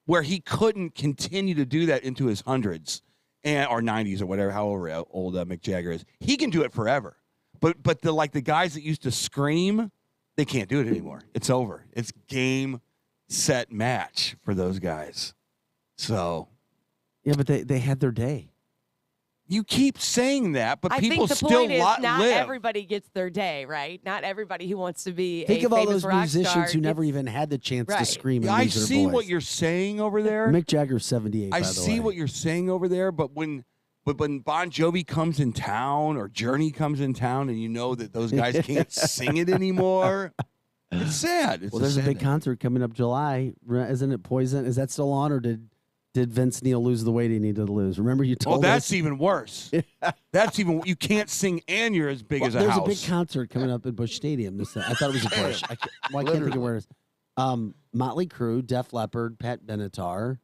where he couldn't continue to do that into his hundreds or 90s or whatever, however old Mick Jagger is. He can do it forever. But the guys that used to scream, they can't do it anymore. It's over. It's game, set, match for those guys. So Yeah, but they had their day. You keep saying that, but I people think the still point is not live. everybody gets their day, right? Not everybody who wants to be Think a of all famous those rock musicians star who never gets- even had the chance to Right. scream and I lose their see voice. what you're saying over there. Mick Jagger's 78, I by the see way. what you're saying over there, but when Bon Jovi comes in town or Journey comes in town and you know that those guys can't sing it anymore, it's sad. It's Well, there's a sad big thing. concert coming up July. Isn't it Poison? Is that still on, or did Vince Neil lose the weight he needed to lose? Remember you told Well, that's us? even worse. That's even you can't sing and you're as big as a There's house. a big concert coming up at Busch Stadium. I thought it was a Busch. I can't think of where it is. Motley Crue, Def Leppard, Pat Benatar.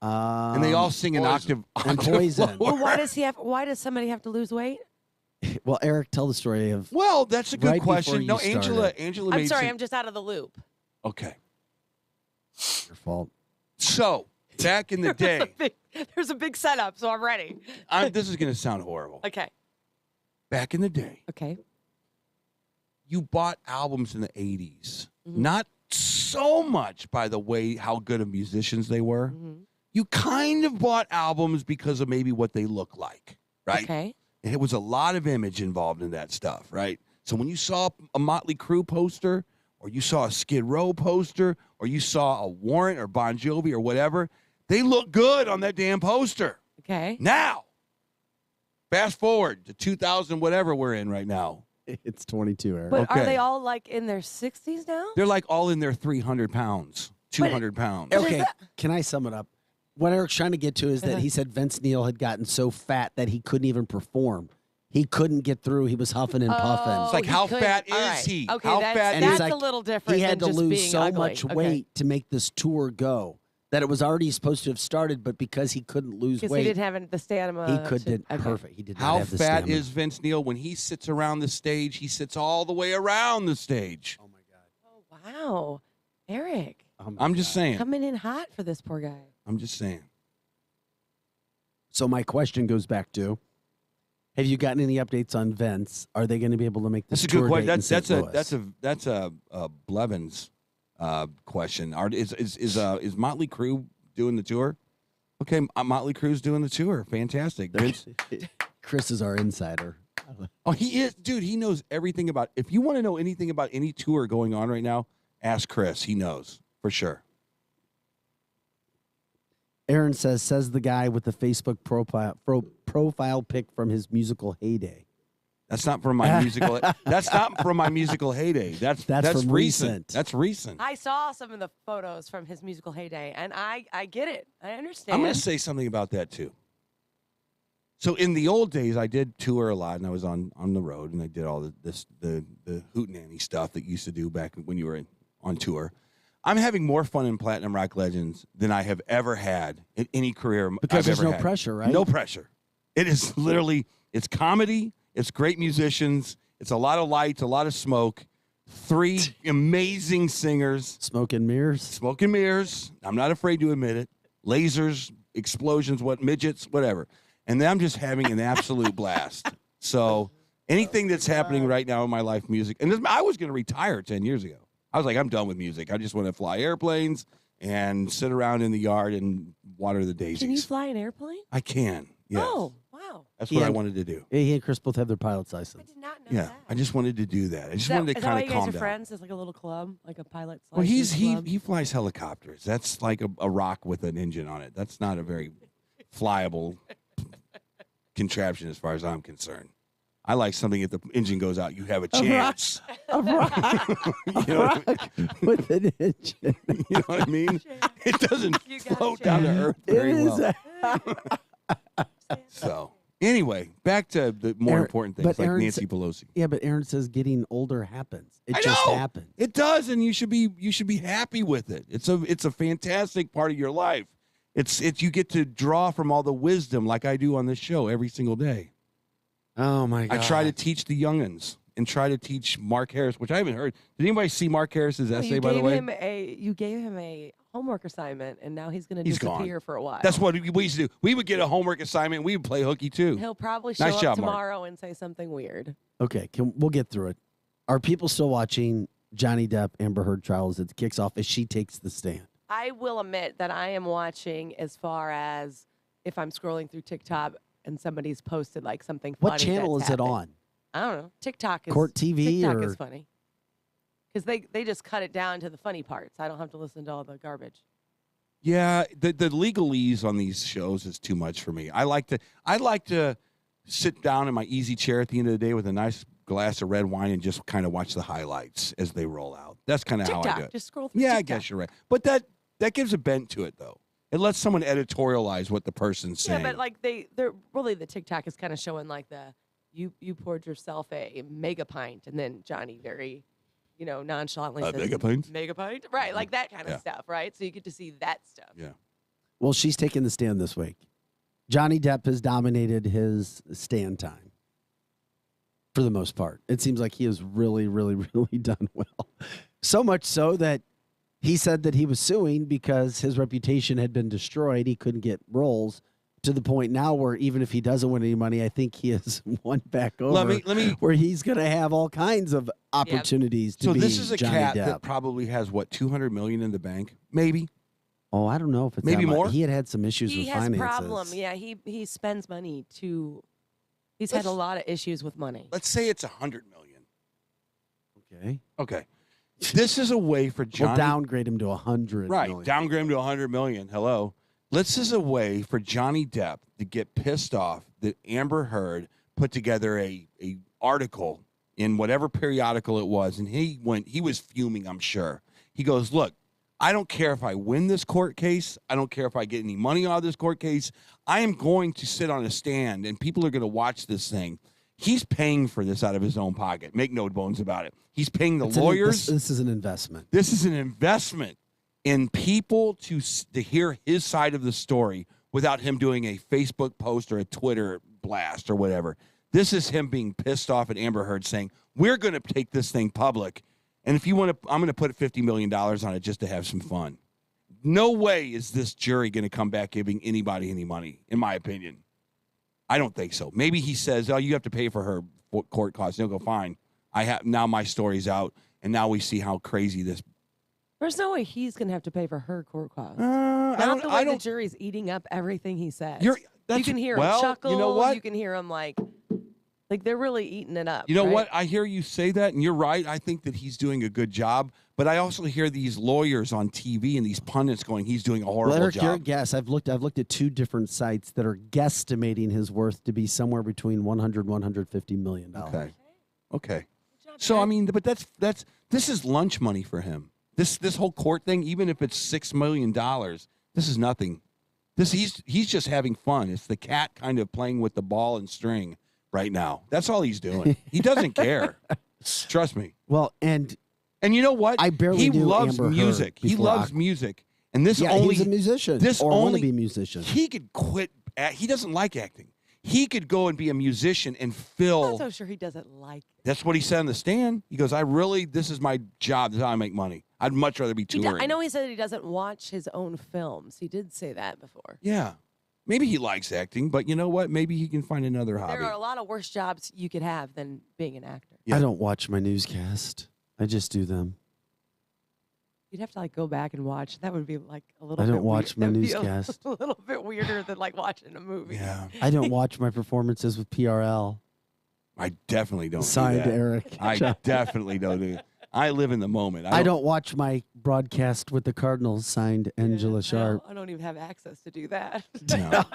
And they all sing an octave and Poison. Well, why does somebody have to lose weight? Well, Eric, tell the story of. Well, that's a good right before question. you No, started. Angela I'm made sorry, some- I'm just out of the loop. Okay. Your fault. So, back in the day, There's a big setup, so I'm ready. this is going to sound horrible. Okay. Back in the day, Okay. you bought albums in the 80s. Mm-hmm. Not so much by the way how good of musicians they were. Mm-hmm. You kind of bought albums because of maybe what they look like, right? Okay. And it was a lot of image involved in that stuff, right? So when you saw a Motley Crue poster, or you saw a Skid Row poster, or you saw a Warrant or Bon Jovi or whatever, they look good on that damn poster. Okay. Now, fast forward to 2000, whatever we're in right now. It's 22, Eric. But Okay. are they all like in their 60s now? They're like all in their 300 pounds, 200 pounds. Okay, can I sum it up? What Eric's trying to get to is that he said Vince Neil had gotten so fat that he couldn't even perform. He couldn't get through. He was huffing and puffing. Oh, It's like, he how couldn't- fat all is right. he? Okay, How that's, fat And he's that's like, a little different. He had to than just lose being so ugly. much Okay. weight to make this tour go that it was already supposed to have started, but because he couldn't lose Because weight, he didn't have the stamina. he could to- did okay. perfect. He did not How have the fat stamina. is Vince Neil when he sits around the stage? He sits all the way around the stage. Oh my God! Wow. Eric. I'm just saying. Coming in hot for this poor guy. I'm just saying. So my question goes back to: have you gotten any updates on Vince? Are they going to be able to make this That's a good tour question. date in St. That's Louis? a Blevins question. Is Motley Crue doing the tour? Okay, Motley Crue's doing the tour. Fantastic. Vince. Chris is our insider. Oh, he is, dude. He knows everything about. If you want to know anything about any tour going on right now, ask Chris. He knows for sure. Aaron says the guy with the Facebook profile pic from his musical heyday. That's not from my musical. That's not from my musical heyday. That's from recent. That's recent. I saw some of the photos from his musical heyday, and I get it. I understand. I'm going to say something about that too. So in the old days, I did tour a lot, and I was on the road, and I did all the hootenanny stuff that you used to do back when you were on tour. I'm having more fun in Platinum Rock Legends than I have ever had in any career Because I've there's ever no had. pressure, right? No pressure. It is literally, it's comedy, it's great musicians, it's a lot of lights, a lot of smoke, 3 amazing singers. Smoke and mirrors. Smoke and mirrors. I'm not afraid to admit it. Lasers, explosions, midgets, whatever. And then I'm just having an absolute blast. So anything that's happening right now in my life, music, and I was going to retire 10 years ago. I was like, I'm done with music. I just want to fly airplanes and sit around in the yard and water the daisies. Can you fly an airplane? I can. Yes. Oh, wow. That's what I wanted to do. He and Chris both have their pilot's license. Yeah, I just wanted to do that. I just Is that, wanted to is that why kind you of guys calm are down. friends? It's like a little club, like a pilot's Well, license club? he flies helicopters. That's like a rock with an engine on it. That's not a very flyable contraption as far as I'm concerned. I like something if the engine goes out, you have a chance. A rock. You know what I mean? With an engine. You know what I mean? It doesn't float down to earth very well. So anyway, back to the more Aaron- important but things like Aaron Nancy sa- Pelosi. Yeah, but Aaron says getting older happens. It I just know. happens. It does, and you should be happy with it. It's a fantastic part of your life. It's you get to draw from all the wisdom like I do on this show every single day. Oh my God! I try to teach the youngins and try to teach Mark Harris, which I haven't heard. Did anybody see Mark Harris's essay? you By the gave way, you gave him a homework assignment, and now he's going to He's disappear gone. for a while. That's what we used to do. We would get a homework assignment. We would play hooky too. He'll probably show Nice up job, Mark. tomorrow and say something weird. Okay, we'll get through it. Are people still watching Johnny Depp Amber Heard trial as it kicks off as she takes the stand? I will admit that I am watching as far as if I'm scrolling through TikTok and somebody's posted like something funny. What channel that's is it happened. on? I don't know. TikTok is Court TV TikTok or- is funny because they just cut it down to the funny parts. I don't have to listen to all the garbage. Yeah, the legalese on these shows is too much for me. I like to sit down in my easy chair at the end of the day with a nice glass of red wine and just kind of watch the highlights as they roll out. That's kind of how I do it. Just scroll through Yeah, I TikTok. guess you're right. But that gives a bent to it, though. It lets someone editorialize what the person's saying. Yeah, but like they're really the TikTok is kind of showing like you poured yourself a mega pint and then Johnny very, nonchalantly says mega pint? Mega pint, right? Like that kind of Yeah. stuff, right? So you get to see that stuff. Yeah. Well, she's taking the stand this week. Johnny Depp has dominated his stand time for the most part. It seems like he has really, really, really done well. So much so that he said that he was suing because his reputation had been destroyed. He couldn't get roles to the point now where even if he doesn't win any money, I think he has won back over. Let me where he's going to have all kinds of opportunities to So be this is a Johnny cat Depp. that probably has what, $200 million in the bank, maybe. Oh, I don't know if it's Maybe that much. more? He had some issues He with has finances. problem. Yeah, he spends money to. He's had a lot of issues with money. Let's say it's $100 million. Okay. Okay. This is a way for Johnny. We'll downgrade him to 100 Right. million. Downgrade him to $100 million. Hello. This is a way for Johnny Depp to get pissed off that Amber Heard put together a article in whatever periodical it was, and he was fuming, I'm sure. He goes, look, I don't care if I win this court case. I don't care if I get any money out of this court case. I am going to sit on a stand, and people are going to watch this thing. He's paying for this out of his own pocket. Make no bones about it. He's paying the lawyers. This is an investment. This is an investment in people to hear his side of the story without him doing a Facebook post or a Twitter blast or whatever. This is him being pissed off at Amber Heard saying, we're going to take this thing public. And if you want to, I'm going to put $50 million on it just to have some fun. No way is this jury going to come back giving anybody any money, in my opinion. I don't think so. Maybe he says, oh, you have to pay for her court costs. They'll go, fine. Now my story's out, and now we see how crazy this. There's no way he's going to have to pay for her court costs. I the way the don't- jury's eating up everything he says. You You can hear him chuckle. You know what? You can hear him like they're really eating it up. You know right? what? I hear you say that, and you're right. I think that he's doing a good job. But I also hear these lawyers on TV and these pundits going, he's doing a horrible Well, Eric, job. your guess. I've looked at two different sites that are guesstimating his worth to be somewhere between 100 150 million dollars. Okay. So I mean, but this is lunch money for him. This whole court thing, even if it's $6 million, this is nothing. He's just having fun. It's the cat kind of playing with the ball and string right now. That's all he's doing. He doesn't care. Trust me. Well, and you know what? I barely he knew loves Amber Heard music. He before loves music, and this yeah, only he's a musician. This or only wannabe musician. He could quit. He doesn't like acting. He could go and be a musician and I'm fill. not so sure he doesn't like. That's what he said on the stand. He goes, this is my job. This is how I make money. I'd much rather be touring. I know he said he doesn't watch his own films. He did say that before. Yeah. Maybe he likes acting, but you know what? Maybe he can find another hobby. There are a lot of worse jobs you could have than being an actor. I don't watch my newscast. I just do them. You'd have to like go back and watch. That would be like a little. I bit don't watch my weird. That'd be newscast. A little bit weirder than like watching a movie. Yeah. I don't watch my performances with PRL. I definitely don't. Signed do that. Eric. I definitely don't do it. I live in the moment. I don't watch my broadcast with the Cardinals. Signed Angela Sharp. I don't even have access to do that.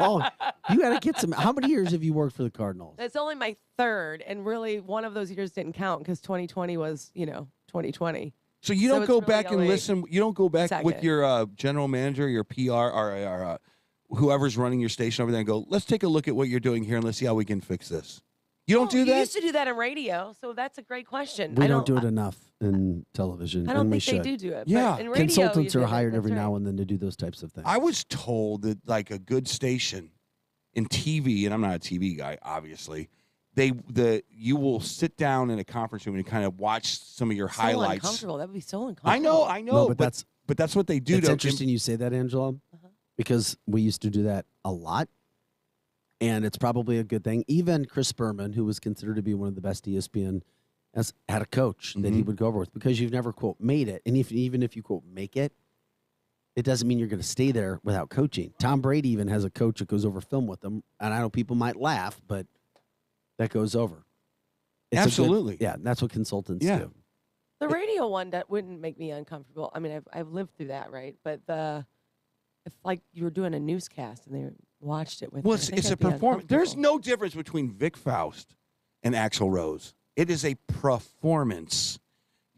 Oh, you got to get some. How many years have you worked for the Cardinals? It's only my third, and really one of those years didn't count because 2020 was 2020. So you don't go it's back really and only listen. You don't go back with second. your general manager, your PR, or whoever's running your station over there and go, let's take a look at what you're doing here and let's see how we can fix this. You don't do You that? used to do that in radio, so that's a great question. We don't do it enough in television. I don't and we think they should. do it. Yeah. But in radio, Consultants you are do it. hired That's every right. now and then to do those types of things. I was told that like a good station in TV, and I'm not a TV guy, obviously. You will sit down in a conference room and kind of watch some of your So highlights. uncomfortable. That would be so uncomfortable. I know, No, but that's what they do. It's to interesting you say that, Angela, because we used to do that a lot, and it's probably a good thing. Even Chris Berman, who was considered to be one of the best ESPN, had a coach that he would go over with because you've never quote made it, and even if you quote make it, it doesn't mean you're going to stay there without coaching. Tom Brady even has a coach that goes over film with him, and I know people might laugh, but that goes over. Absolutely. That's what consultants do. The radio one that wouldn't make me uncomfortable. I mean, I've lived through that, right? But if like you were doing a newscast and they watched it with, Well, me, it's a performance. There's no difference between Vic Faust and Axl Rose. It is a performance.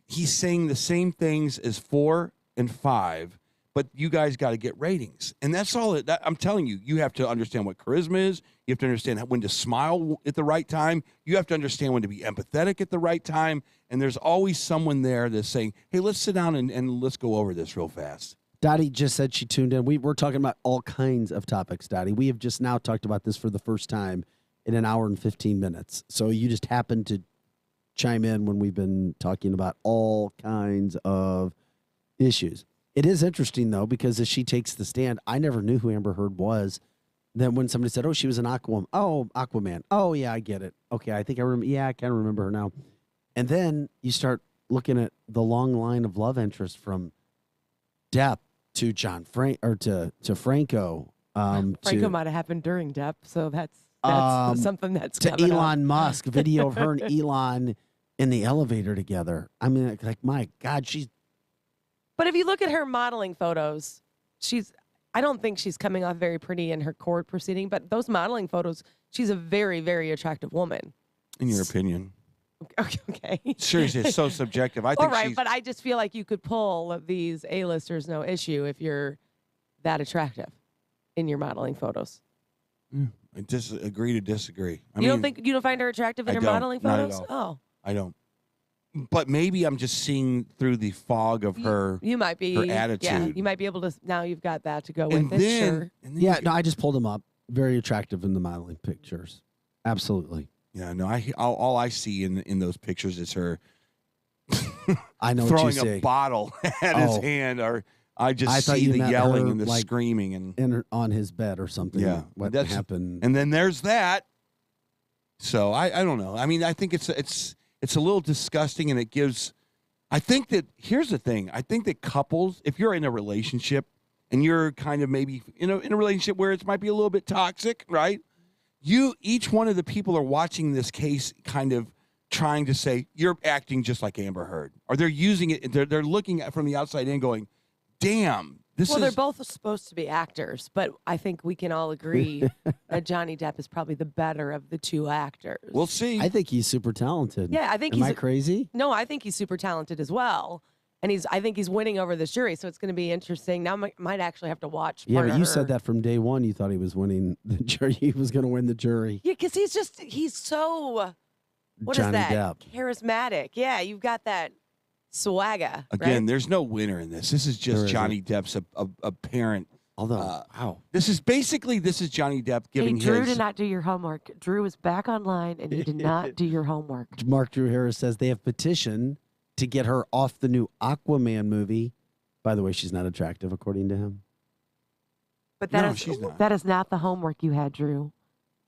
He's saying the same things as 4 and 5, but you guys got to get ratings, and that's all. I'm telling you, you have to understand what charisma is. You have to understand when to smile at the right time. You have to understand when to be empathetic at the right time. And there's always someone there that's saying, "Hey, let's sit down and let's go over this real fast." Dottie just said she tuned in. We're talking about all kinds of topics, Dottie. We have just now talked about this for the first time in an hour and 15 minutes. So you just happened to chime in when we've been talking about all kinds of issues. It is interesting, though, because as she takes the stand, I never knew who Amber Heard was. Then when somebody said, oh, she was an Aquaman. Oh, Aquaman. Oh, yeah, I get it. Okay, I think I remember. Yeah, I kind of remember her now. And then you start looking at the long line of love interest from Depp to to Franco. Franco might have happened during Depp, so that's something that's to coming Elon up. Musk. Video of her and Elon in the elevator together. I mean, like my God, she's. But if you look at her modeling photos, I don't think she's coming off very pretty in her court proceeding, but those modeling photos, she's a very, very attractive woman. In your opinion. Okay. Seriously, it's so subjective. I think All right, but I just feel like you could pull these A-listers no issue if you're that attractive in your modeling photos. I just agree to disagree. You don't find her attractive in her modeling photos? Not at all. Oh. I don't. But maybe I'm just seeing through the fog of her. You might be her attitude. Yeah, you might be able to. Now you've got that to go And with it. Sure. Yeah, no, I just pulled them up. Very attractive in the modeling pictures. Absolutely. Yeah, no, all I see in those pictures is her I know throwing what you a see. bottle at his hand, or I just thought see you the meant yelling her, and the like, screaming and on his bed or something. yeah, What that's happened? And then there's that. So I don't know. I mean, I think it's a little disgusting, and it gives. I think that here's the thing. I think that couples, if you're in a relationship and you're kind of maybe in a relationship where it might be a little bit toxic, right? Each one of the people are watching this case kind of trying to say, you're acting just like Amber Heard. Or they're using it, they're looking at from the outside in going, damn, they're both supposed to be actors, but I think we can all agree that Johnny Depp is probably the better of the two actors. We'll see. I think he's super talented. Yeah, I think Am I crazy? No, I think he's super talented as well. And I think he's winning over this jury, so it's going to be interesting. Now I might actually have to watch. Yeah, part but of you her. said that from day one. You thought he was winning the jury. He was going to win the jury. Yeah, because he's so what Johnny is that? Depp. Charismatic. Yeah, you've got that swagger. Again, right? there's no winner in this. This is There just isn't. Johnny Depp's apparent. Although, wow. This is Johnny Depp giving Drew his. did not do your homework. Drew is back online, and you did not do your homework. Mark Drew Harris says they have petitioned to get her off the new Aquaman movie. By the way, she's not attractive, according to him. But No, she's not. that is not the homework you had, Drew.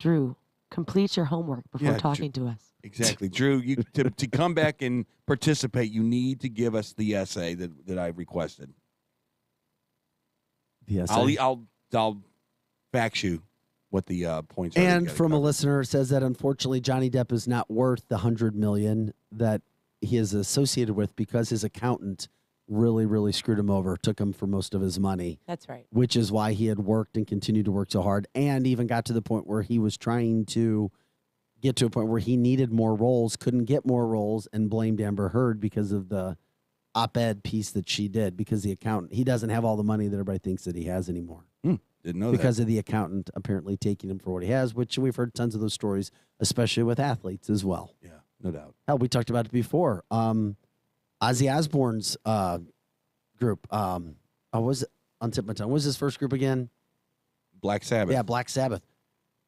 Drew, complete your homework before Yeah, talking to us. Exactly, Drew. To come back and participate, you need to give us the essay that I requested. The essay? I'll fax you what the points are. that you And gotta from a cover. listener says that unfortunately Johnny Depp is not worth the $100 million that he is associated with because his accountant really, really screwed him over, took him for most of his money. That's right. Which is why he had worked and continued to work so hard, and even got to the point where he was trying to get to a point where he needed more roles, couldn't get more roles, and blamed Amber Heard because of the op-ed piece that she did, because the accountant, he doesn't have all the money that everybody thinks that he has anymore. Didn't know Because of the accountant apparently taking him for what he has, which we've heard tons of those stories, especially with athletes as well. Yeah, no doubt. Hell, we talked about it before. Ozzy Osbourne's group, was it on tip of my tongue? What was his first group again? Black Sabbath. Yeah, Black Sabbath.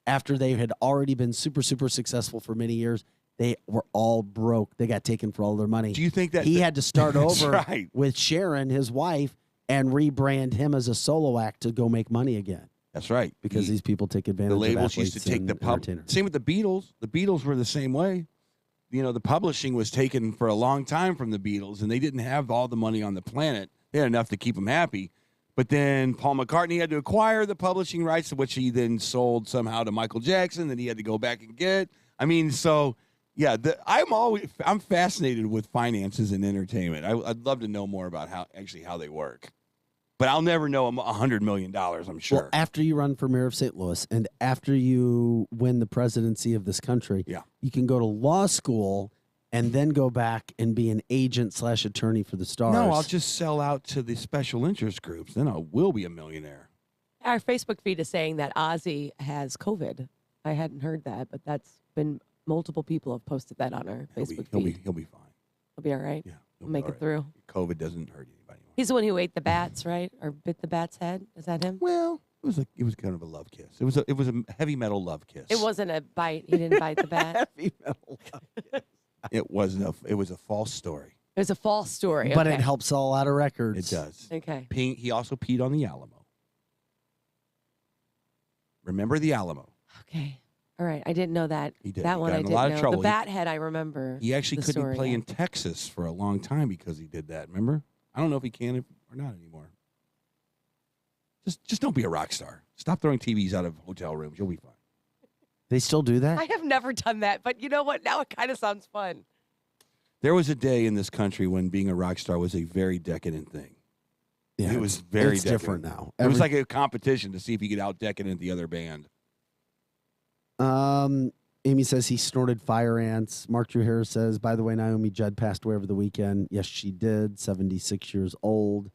After they had already been super, super successful for many years, they were all broke. They got taken for all their money. Do you think that he had to start That's over right. with Sharon, his wife, and rebrand him as a solo act to go make money again? That's right. Because these people take advantage The of labels used to athletes take and the pub. entertainers. Same with the Beatles. The Beatles were the same way. You know, the publishing was taken for a long time from the Beatles, and they didn't have all the money on the planet. They had enough to keep them happy, But then Paul McCartney had to acquire the publishing rights, which he then sold somehow to Michael Jackson. Then he had to go back and get. I mean, so yeah, I'm fascinated with finances and entertainment. I'd love to know more about how they work. But I'll never know $100 million, I'm sure. Well, after you run for mayor of St. Louis and after you win the presidency of this country, you can go to law school and then go back and be an agent/attorney for the stars. No, I'll just sell out to the special interest groups. Then I will be a millionaire. Our Facebook feed is saying that Ozzy has COVID. I hadn't heard that, but that's been multiple people have posted that on our Facebook feed. He'll be fine. He'll be all right. Yeah, We'll make it through. COVID doesn't hurt anybody. He's the one who ate the bats, right? Or bit the bat's head. Is that him? Well, it was kind of a love kiss. It was a heavy metal love kiss. It wasn't a bite. He didn't bite the bat. Heavy metal love kiss. It wasn't. It was a false story. It was a false story. But okay. it helps sell a lot of records. It does. Okay. He also peed on the Alamo. Remember the Alamo? Okay. All right. I didn't know that. He did. That He one got I in a didn't lot of know. trouble. The bat head, I remember. He actually the couldn't story, play yeah. in Texas for a long time because he did that. Remember? I don't know if he can or not anymore. Just don't be a rock star. Stop throwing TVs out of hotel rooms. You'll be fine. They still do that? I have never done that, but you know what? Now it kind of sounds fun. There was a day in this country when being a rock star was a very decadent thing. Yeah, it was very it's decadent. different now. It was like a competition to see if you could out decadent the other band. Amy says he snorted fire ants. Mark Drew Harris says, by the way, Naomi Judd passed away over the weekend. Yes, she did. 76 years old.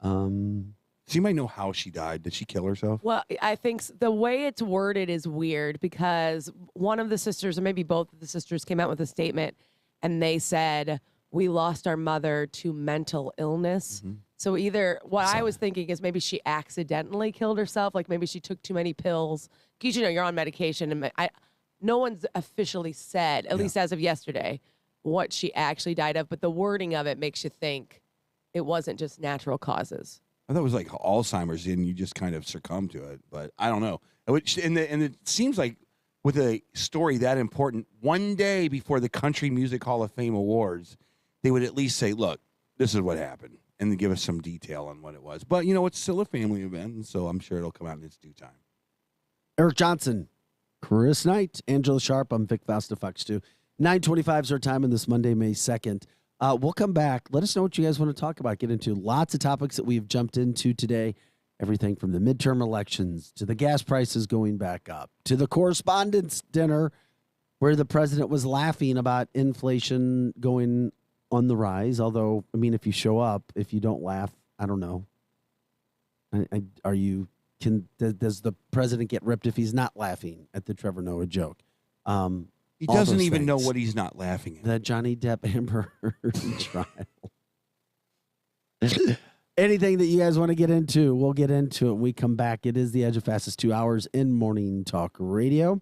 So you might know how she died. Did she kill herself? Well, I think the way it's worded is weird because one of the sisters, or maybe both of the sisters, came out with a statement and they said, we lost our mother to mental illness. Mm-hmm. So either what I was thinking is maybe she accidentally killed herself, like maybe she took too many pills. Because, you're on medication. And no one's officially said, at least as of yesterday, what she actually died of. But the wording of it makes you think it wasn't just natural causes. I thought it was like Alzheimer's and you just kind of succumb to it. But I don't know. And it seems like with a story that important, one day before the Country Music Hall of Fame Awards, they would at least say, look, this is what happened. And then give us some detail on what it was. But, it's still a family event. And so I'm sure it'll come out in its due time. Eric Johnson, Chris Knight, Angela Sharp. I'm Vic Faust of Fox 2. 9:25 is our time on this Monday, May 2nd. We'll come back. Let us know what you guys want to talk about. Get into lots of topics that we've jumped into today. Everything from the midterm elections to the gas prices going back up to the correspondents' dinner where the president was laughing about inflation going on the rise. Although, if you show up, if you don't laugh, I don't know. Does the president get ripped if he's not laughing at the Trevor Noah joke? He doesn't even know what he's not laughing at. The Johnny Depp Amber trial. Anything that you guys want to get into, we'll get into it when we come back. It is the Edge of Fastest 2 hours in Morning Talk Radio.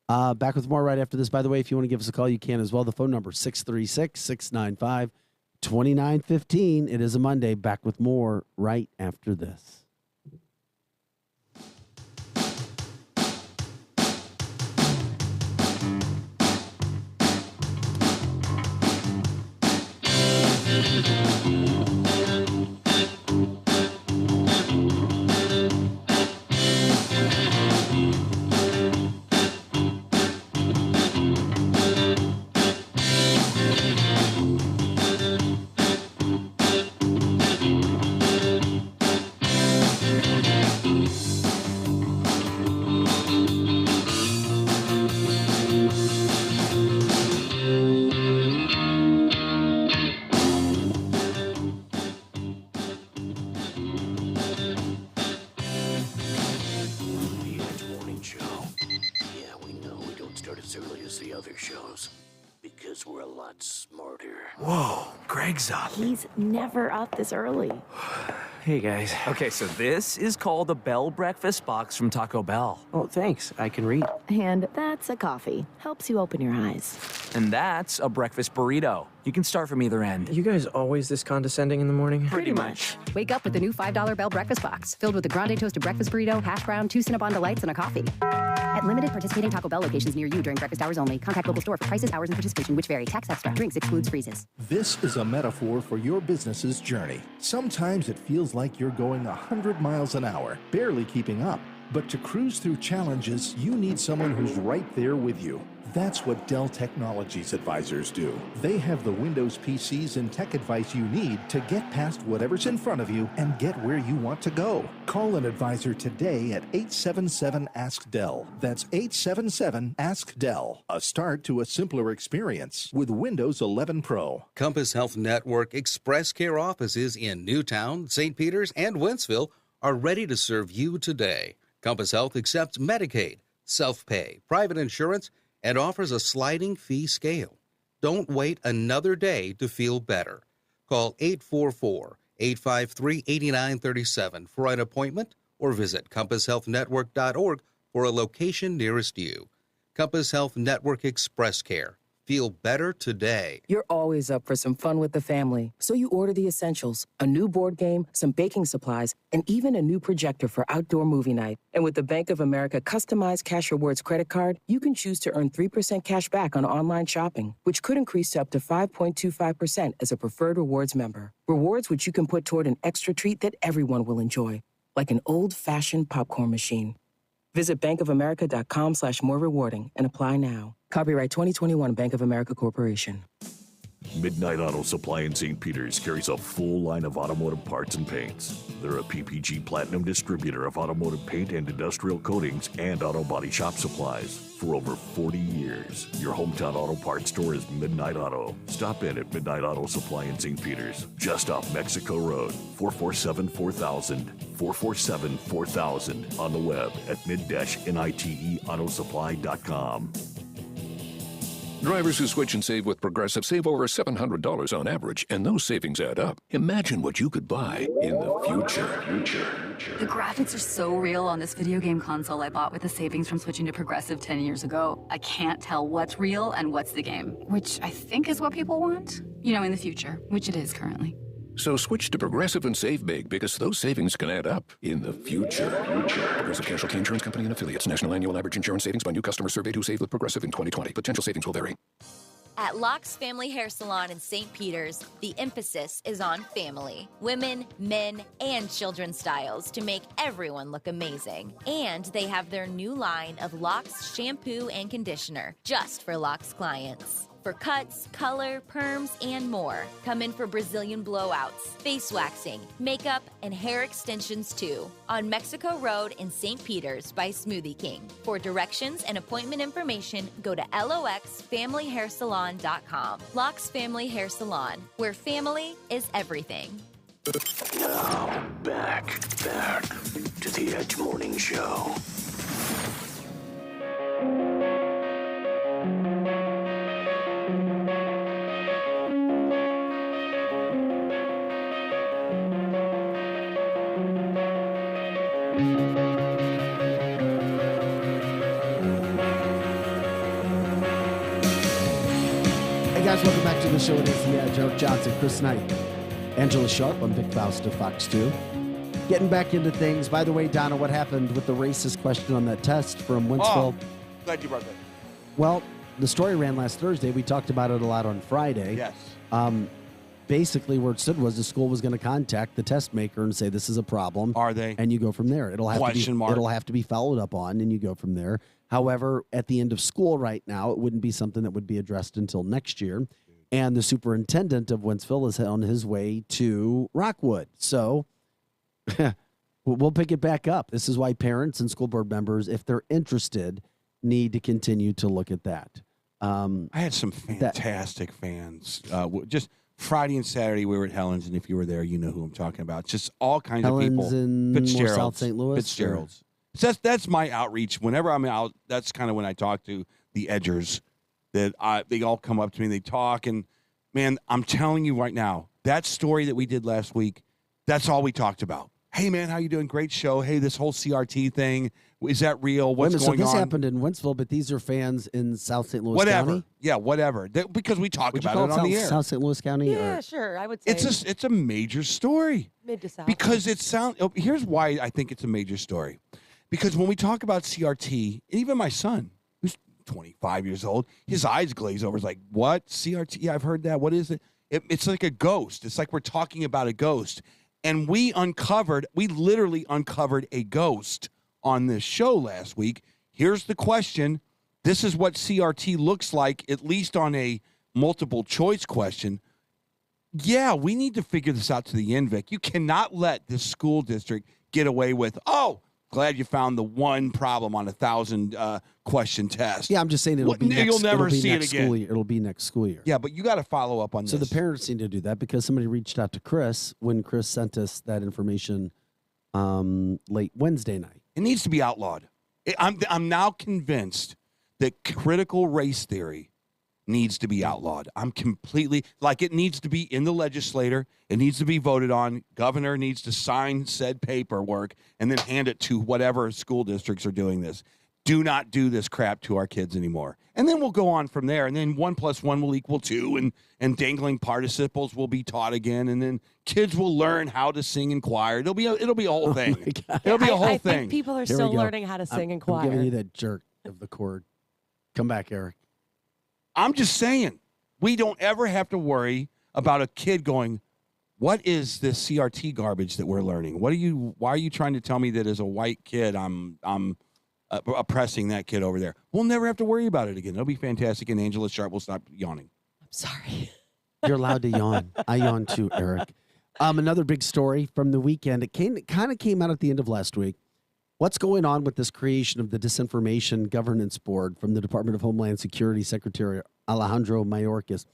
Back with more right after this. By the way, if you want to give us a call, you can as well. The phone number 636-695-2915. It is a Monday. Back with more right after this. He's never up this early. Hey, guys. Okay, so this is called the Bell Breakfast Box from Taco Bell. Oh, thanks. I can read. And that's a coffee. Helps you open your eyes. And that's a breakfast burrito. You can start from either end. You guys always this condescending in the morning? Pretty much. Wake up with the new $5 Bell Breakfast Box, filled with a grande toasted breakfast burrito, hash brown, 2 Cinnabon Delights, and a coffee. At limited participating Taco Bell locations near you during breakfast hours only. Contact local store for prices, hours, and participation, which vary. Tax extra. Drinks excludes freezes. This is a metaphor for your business's journey. Sometimes it feels like you're going 100 miles an hour, barely keeping up. But to cruise through challenges, you need someone who's right there with you. That's what Dell Technologies advisors do. They have the Windows PCs and tech advice you need to get past whatever's in front of you and get where you want to go. Call an advisor today at 877-ASK-DELL. That's 877-ASK-DELL. A start to a simpler experience with Windows 11 Pro. Compass Health Network Express Care offices in Newtown, St. Peters, and Wentzville are ready to serve you today. Compass Health accepts Medicaid, self-pay, private insurance, and offers a sliding fee scale. Don't wait another day to feel better. Call 844-853-8937 for an appointment or visit compasshealthnetwork.org for a location nearest you. Compass Health Network Express Care. Feel better today. You're always up for some fun with the family, so you order the essentials, a new board game, some baking supplies, and even a new projector for outdoor movie night. And with the Bank of America customized Cash Rewards credit card, you can choose to earn 3% cash back on online shopping, which could increase to up to 5.25% as a preferred rewards member. Rewards which you can put toward an extra treat that everyone will enjoy, like an old-fashioned popcorn machine. Visit bankofamerica.com/more rewarding and apply now. Copyright 2021 Bank of America Corporation. Midnight Auto Supply in St. Peters carries a full line of automotive parts and paints. They're a PPG Platinum distributor of automotive paint and industrial coatings and auto body shop supplies. For over 40 years, your hometown auto parts store is Midnight Auto. Stop in at Midnight Auto Supply in St. Peters, just off Mexico Road, 447-4000, 447-4000, on the web at mid-niteautosupply.com. Drivers who switch and save with Progressive save over $700 on average, and those savings add up. Imagine what you could buy in the future. The graphics are so real on this video game console I bought with the savings from switching to Progressive 10 years ago. I can't tell what's real and what's the game, which I think is what people want. You know, in the future, which it is currently. So switch to Progressive and save big, because those savings can add up in the future. Progressive Casualty Insurance Company and Affiliates. National annual average insurance savings by new customers surveyed who saved with Progressive in 2020. Potential savings will vary. At Locke's Family Hair Salon in St. Peters, the emphasis is on family. Women, men, and children's styles to make everyone look amazing. And they have their new line of Locke's shampoo and conditioner, just for Locke's clients. For cuts, color, perms, and more. Come in for Brazilian blowouts, face waxing, makeup, and hair extensions too. On Mexico Road in St. Peters by Smoothie King. For directions and appointment information, go to loxfamilyhairsalon.com. Locke's Family Hair Salon, where family is everything. Now, back to the Edge Morning Show. Hey guys, welcome back to the show. It is the Edge. Eric Johnson, Chris Knight, Angela Sharp. I'm Vic Faust of Fox 2. Getting back into things. By the way, Donna, what happened with the racist question on that test from Wentzville? Glad you brought that. Well, the story ran last Thursday. We talked about it a lot on Friday. Yes. Basically, where it stood was the school was going to contact the test maker and say, this is a problem. Are they? And you go from there. It'll have Question to be, mark. It'll have to be followed up on, and you go from there. However, at the end of school right now, it wouldn't be something that would be addressed until next year. And the superintendent of Wentzville is on his way to Rockwood. So we'll pick it back up. This is why parents and school board members, if they're interested, need to continue to look at that. I had some fantastic fans. Just Friday and Saturday, we were at Helen's, and if you were there, you know who I'm talking about. Just all kinds of people. Helen's in more South St. Louis? Fitzgerald's. So that's my outreach. Whenever I'm out, that's kind of when I talk to the Edgers. That they all come up to me, they talk, and man, I'm telling you right now, that story that we did last week, that's all we talked about. hey, man, how you doing? Great show. Hey, this whole CRT thing, is that real? What's Wait a minute, going so this on? happened in Wentzville, but these are fans in South St. Louis Whatever. County? Yeah, whatever. Because we talk Would you about call it on the air. South St. Louis County? Yeah, or? sure. I would say It's a major story. mid to south. Because it sounds. Here's why I think it's a major story. Because when we talk about CRT, and even my son, who's 25 years old, his eyes glaze over. He's like, "What CRT? Yeah, I've heard that. What is it? It's like a ghost. It's like we're talking about a ghost." And we literally uncovered a ghost on this show last week. Here's the question. This is what CRT looks like, at least on a multiple choice question. Yeah, we need to figure this out to the end, Vic. You cannot let this school district get away with, glad you found the one problem on 1,000 question test. Yeah, I'm just saying You'll never see it again. It'll be next school year. Yeah, but you got to follow up on So this. the parents need to do that because somebody reached out to Chris when Chris sent us that information late Wednesday night. It needs to be outlawed. I'm now convinced that critical race theory needs to be outlawed. I'm completely, it needs to be in the legislature. It needs to be voted on. Governor needs to sign said paperwork and then hand it to whatever school districts are doing this. Do not do this crap to our kids anymore. And then we'll go on from there. And then 1 + 1 will equal 2, and dangling participles will be taught again. And then kids will learn how to sing in choir. It'll be a whole thing. It'll be a whole I thing. think people are Here still we go. learning how to sing in I'm choir. giving you that jerk of the cord. Come back, Eric. I'm just saying, we don't ever have to worry about a kid going, what is this CRT garbage that we're learning? Why are you trying to tell me that as a white kid I'm oppressing that kid over there? We'll never have to worry about it again. It'll be fantastic, and Angela Sharp will stop yawning. I'm sorry. You're allowed to yawn. I yawn too, Eric. Another big story from the weekend. It kind of came out at the end of last week. What's going on with this creation of the Disinformation Governance Board from the Department of Homeland Security Secretary Alejandro Mayorkas?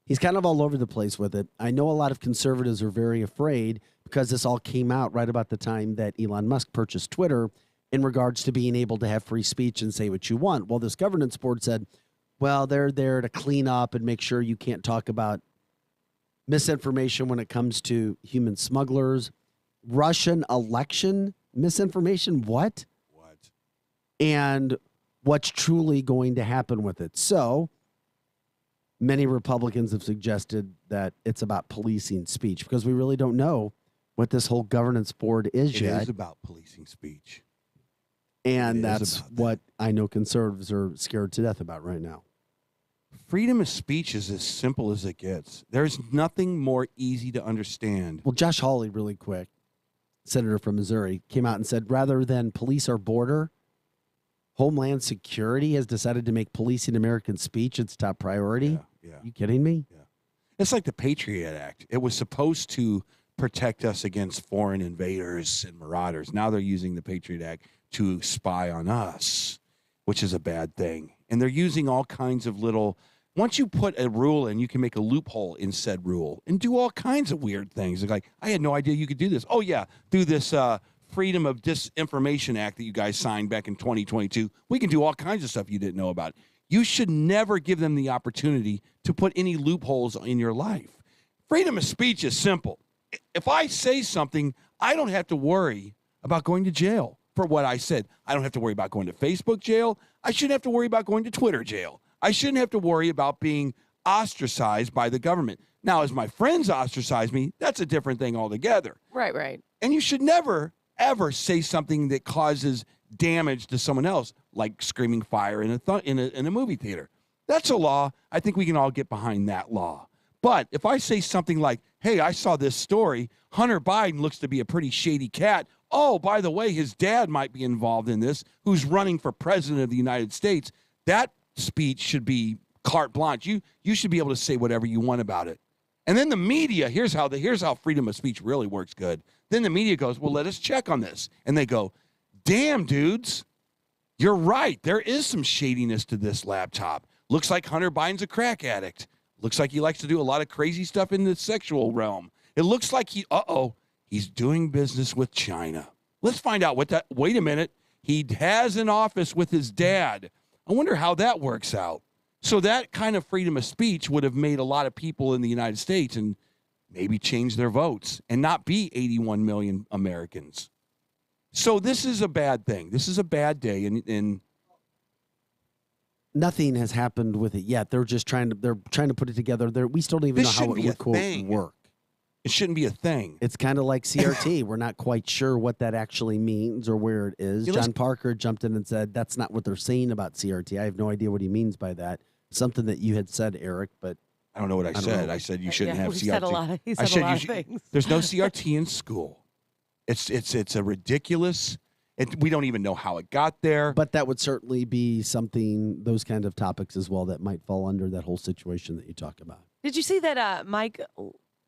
He's kind of all over the place with it. I know a lot of conservatives are very afraid because this all came out right about the time that Elon Musk purchased Twitter in regards to being able to have free speech and say what you want. Well, this governance board said, well, they're there to clean up and make sure you can't talk about misinformation when it comes to human smugglers, Russian election misinformation. What? And what's truly going to happen with it. So many Republicans have suggested that it's about policing speech because we really don't know what this whole governance board is yet. It is about policing speech. And that's what I know conservatives are scared to death about right now. Freedom of speech is as simple as it gets. There's nothing more easy to understand. Well, Josh Hawley, really quick, senator from Missouri, came out and said rather than police our border, Homeland Security has decided to make policing American speech its top priority. Yeah. You kidding me? Yeah. It's like the Patriot Act. It was supposed to protect us against foreign invaders and marauders. Now they're using the Patriot Act to spy on us, which is a bad thing. And they're using all kinds of little, once you put a rule in, you can make a loophole in said rule and do all kinds of weird things. Like, I had no idea you could do this. Oh, yeah, through this Freedom of Disinformation Act that you guys signed back in 2022, we can do all kinds of stuff you didn't know about. You should never give them the opportunity to put any loopholes in your life. Freedom of speech is simple. If I say something, I don't have to worry about going to jail for what I said. I don't have to worry about going to Facebook jail. I shouldn't have to worry about going to Twitter jail. I shouldn't have to worry about being ostracized by the government. Now, as my friends ostracize me, that's a different thing altogether. Right. And you should never, ever say something that causes damage to someone else, like screaming fire in a movie theater. That's a law. I think we can all get behind that law. But if I say something like, hey, I saw this story, Hunter Biden looks to be a pretty shady cat. Oh, by the way, his dad might be involved in this, who's running for president of the United States. That speech should be carte blanche. You should be able to say whatever you want about it. And then the media, here's how freedom of speech really works good. Then the media goes, well, let us check on this. And they go, damn, dudes, you're right. There is some shadiness to this laptop. Looks like Hunter Biden's a crack addict. Looks like he likes to do a lot of crazy stuff in the sexual realm. It looks like he's doing business with China. Let's find out wait a minute. He has an office with his dad. I wonder how that works out. So that kind of freedom of speech would have made a lot of people in the United States and maybe change their votes and not be 81 million Americans. So this is a bad thing. This is a bad day, and nothing has happened with it yet. They're just trying to put it together. We still don't even know how it would quote work. It shouldn't be a thing. It's kind of like CRT. We're not quite sure what that actually means or where it is. John Parker jumped in and said, that's not what they're saying about CRT. I have no idea what he means by that. Something that you had said, Eric, but I don't know what I said. I said you shouldn't have CRT. Said a lot of things. There's no CRT in school. It's a ridiculous. We don't even know how it got there. But that would certainly be something, those kind of topics as well, that might fall under that whole situation that you talk about. Did you see that Mike,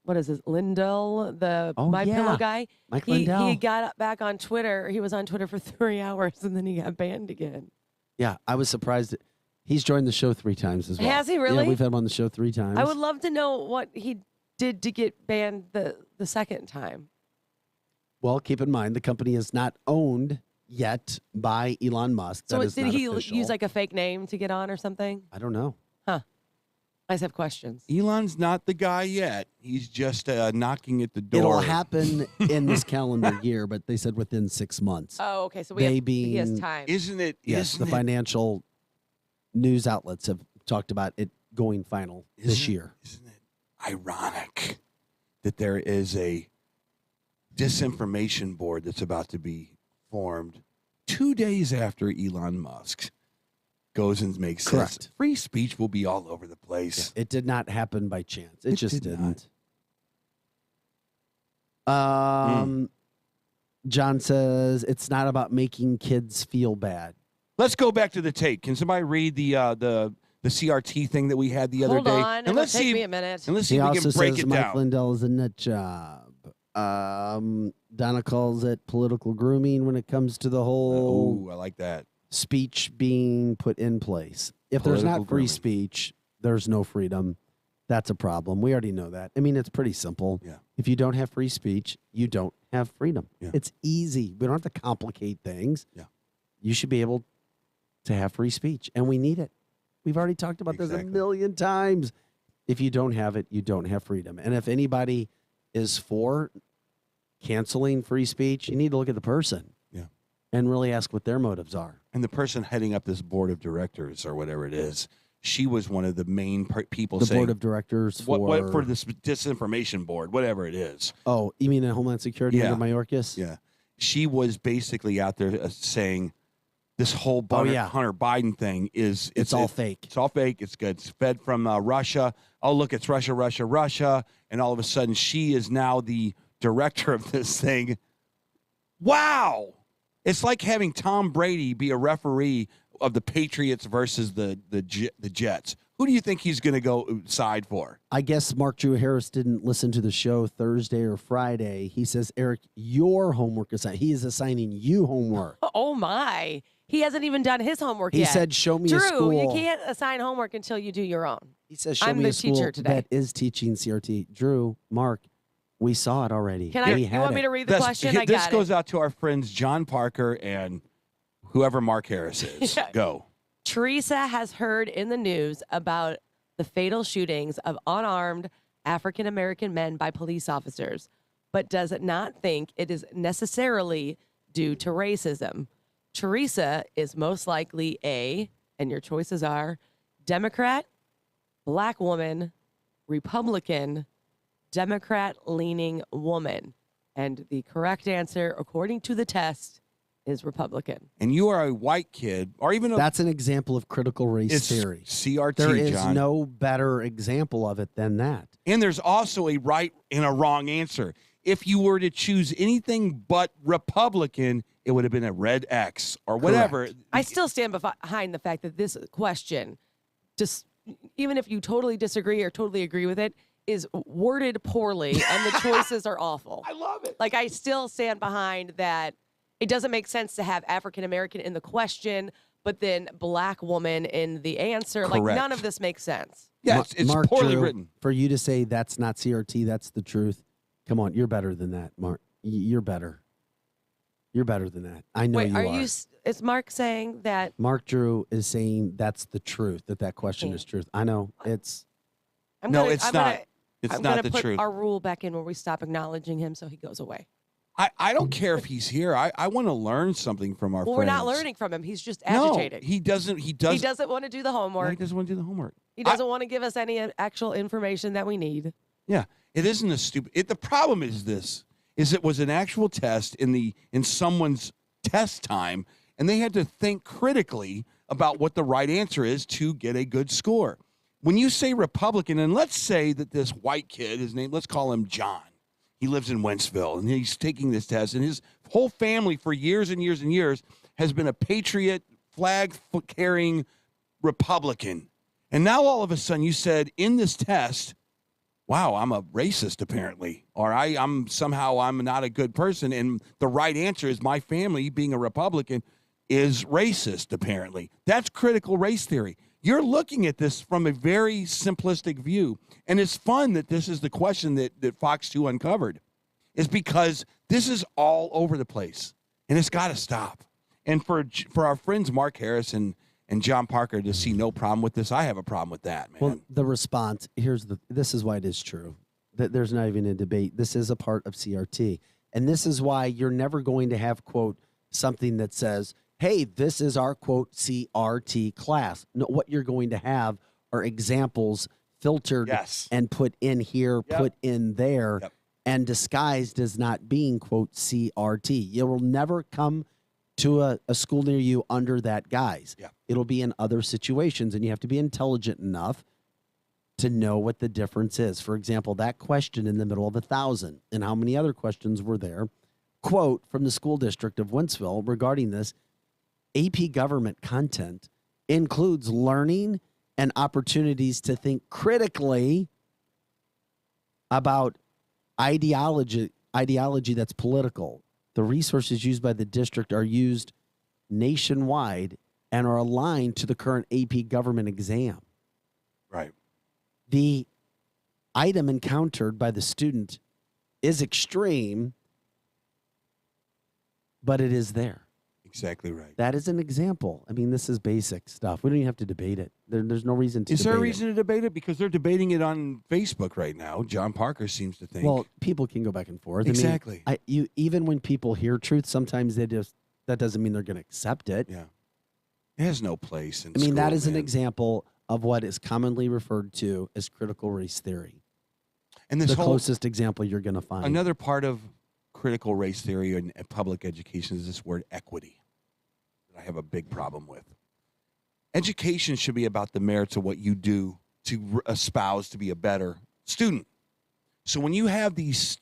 what is this, Lindell, the My Pillow guy? Mike Lindell. He got back on Twitter. He was on Twitter for 3 hours, and then he got banned again. Yeah, I was surprised. He's joined the show 3 times as well. Has he really? Yeah, we've had him on the show 3 times. I would love to know what he did to get banned the second time. Well, keep in mind, the company is not owned yet by Elon Musk. So that is did not he official. use like a fake name to get on or something? I don't know. Huh. I just have questions. Elon's not the guy yet. He's just knocking at the door. It'll happen in this calendar year, but they said within 6 months. Oh, okay. So he has time. Isn't it? Yes, isn't the it, financial news outlets have talked about it going final this year. Isn't it ironic that there is a disinformation board that's about to be formed 2 days after Elon Musk goes and makes Correct. Free speech will be all over the place. Yeah, it did not happen by chance. It just did didn't. John says it's not about making kids feel bad. Let's go back to the tape. Can somebody read the CRT thing that we had the other Hold day? on. And let's It'll take see. me a minute. And let's see He if we also can break says it Mike down. Lindell is a nut job. Donna calls it political grooming when it comes to the whole I like that. speech being put in place. If there's Political not free grooming. speech, there's no freedom. That's a problem. We already know that. I mean, it's pretty simple. Yeah. If you don't have free speech, you don't have freedom. Yeah. It's easy. We don't have to complicate things. Yeah. You should be able to have free speech, and we need it. We've already talked about this a million times. If you don't have it, you don't have freedom. And if anybody is for canceling free speech, you need to look at the person. Yeah. And really ask what their motives are. And the person heading up this board of directors or whatever it is, she was one of the main people The saying board of directors what for this disinformation board, whatever it is. Oh, you mean in Homeland Security Yeah. under Mayorkas? Yeah. She was basically out there saying this whole Hunter Biden thing is It's all fake. It's all fake. It's good. It's fed from Russia. Oh, look, it's Russia, Russia, Russia. And all of a sudden, she is now the director of this thing. Wow. It's like having Tom Brady be a referee of the Patriots versus the Jets. Who do you think he's going to go side for? I guess Mark Drew Harris didn't listen to the show Thursday or Friday. He says, Eric, your homework is he is assigning you homework. Oh, my. He hasn't even done his homework He yet. said, show me Drew, a school. you can't assign homework until you do your own. He says, show I'm me the a school teacher today. that is teaching CRT. Drew, Mark, we saw it already. Can I? We You had want me it. to read the question? I This got goes it. out to our friends John Parker and whoever Mark Harris is. Yeah. Go. Teresa has heard in the news about the fatal shootings of unarmed African American men by police officers, but does not think it is necessarily due to racism. Teresa is most likely a, and your choices are Democrat, Black woman, Republican, Democrat-leaning woman. And the correct answer, according to the test, is Republican. And you are a white kid, or even a That's an example of critical race it's theory. CRT, There is John. no better example of it than that. And there's also a right and a wrong answer. If you were to choose anything but Republican, it would have been a red X or whatever. I still stand behind the fact that this question, just even if you totally disagree or totally agree with it, is worded poorly and the choices are awful. I love it. Like, I still stand behind that. It doesn't make sense to have African American in the question, but then Black woman in the answer. Like, Correct. none of this makes sense. Yeah, it's Mark poorly Drew, written. For you to say that's not CRT, that's the truth. Come on, you're better than that, Mark. You're better. You're better than that. I know Wait, you are are. you? Is Mark saying that? Mark Drew is saying that's the truth, that question is truth. I know. It's I'm No, gonna- it's I'm not. gonna- It's I'm not gonna the put truth. our rule back in where we stop acknowledging him so he goes away. I don't care if he's here. I want to learn something from our Well, friends. we're not learning from him. He's just No, agitated. he doesn't. He He doesn't. doesn't want to do the homework. He doesn't want to do the homework. He doesn't want to give us any actual information that we need. Yeah, it isn't a stupid. The problem is this: is it was an actual test in someone's test time, and they had to think critically about what the right answer is to get a good score. When you say Republican, and let's say that this white kid, let's call him John. He lives in Wentzville, and he's taking this test, and his whole family for years and years and years has been a patriot, flag-carrying Republican. And now all of a sudden you said in this test, wow, I'm a racist apparently, or I'm not a good person, and the right answer is my family being a Republican is racist apparently. That's critical race theory. You're looking at this from a very simplistic view, and it's fun that this is the question that Fox 2 uncovered, is because this is all over the place, and it's got to stop. And for our friends Mark Harris and John Parker to see no problem with this, I have a problem with that, man. Well, the response, this is why it is true. That there's not even a debate. This is a part of CRT. And this is why you're never going to have, quote, something that says, hey, this is our, quote, CRT class. No, what you're going to have are examples filtered and put in here, put in there, and disguised as not being, quote, CRT. You will never come to a school near you under that guise. It'll be in other situations, and you have to be intelligent enough to know what the difference is. For example, that question in the middle of 1,000, and how many other questions were there? Quote from the school district of Wentzville regarding this, AP government content includes learning and opportunities to think critically about ideology that's political. The resources used by the district are used nationwide and are aligned to the current AP government exam. Right. The item encountered by the student is extreme, but it is there. Exactly right. That is an example. I mean, this is basic stuff. We don't even have to debate it. There's no reason to Is there a debate reason to debate it? Because they're debating it on Facebook right now. John Parker seems to think. Well, people can go back and forth. Exactly. I mean, even when people hear truth, sometimes that doesn't mean they're going to accept it. Yeah. It has no place in I mean, school, that is an man. example of what is commonly referred to as critical race theory. And this the whole- closest example you're going to find. Another part of critical race theory and public education is this word equity that I have a big problem with. Education should be about the merits of what you do to espouse to be a better student. So when you have these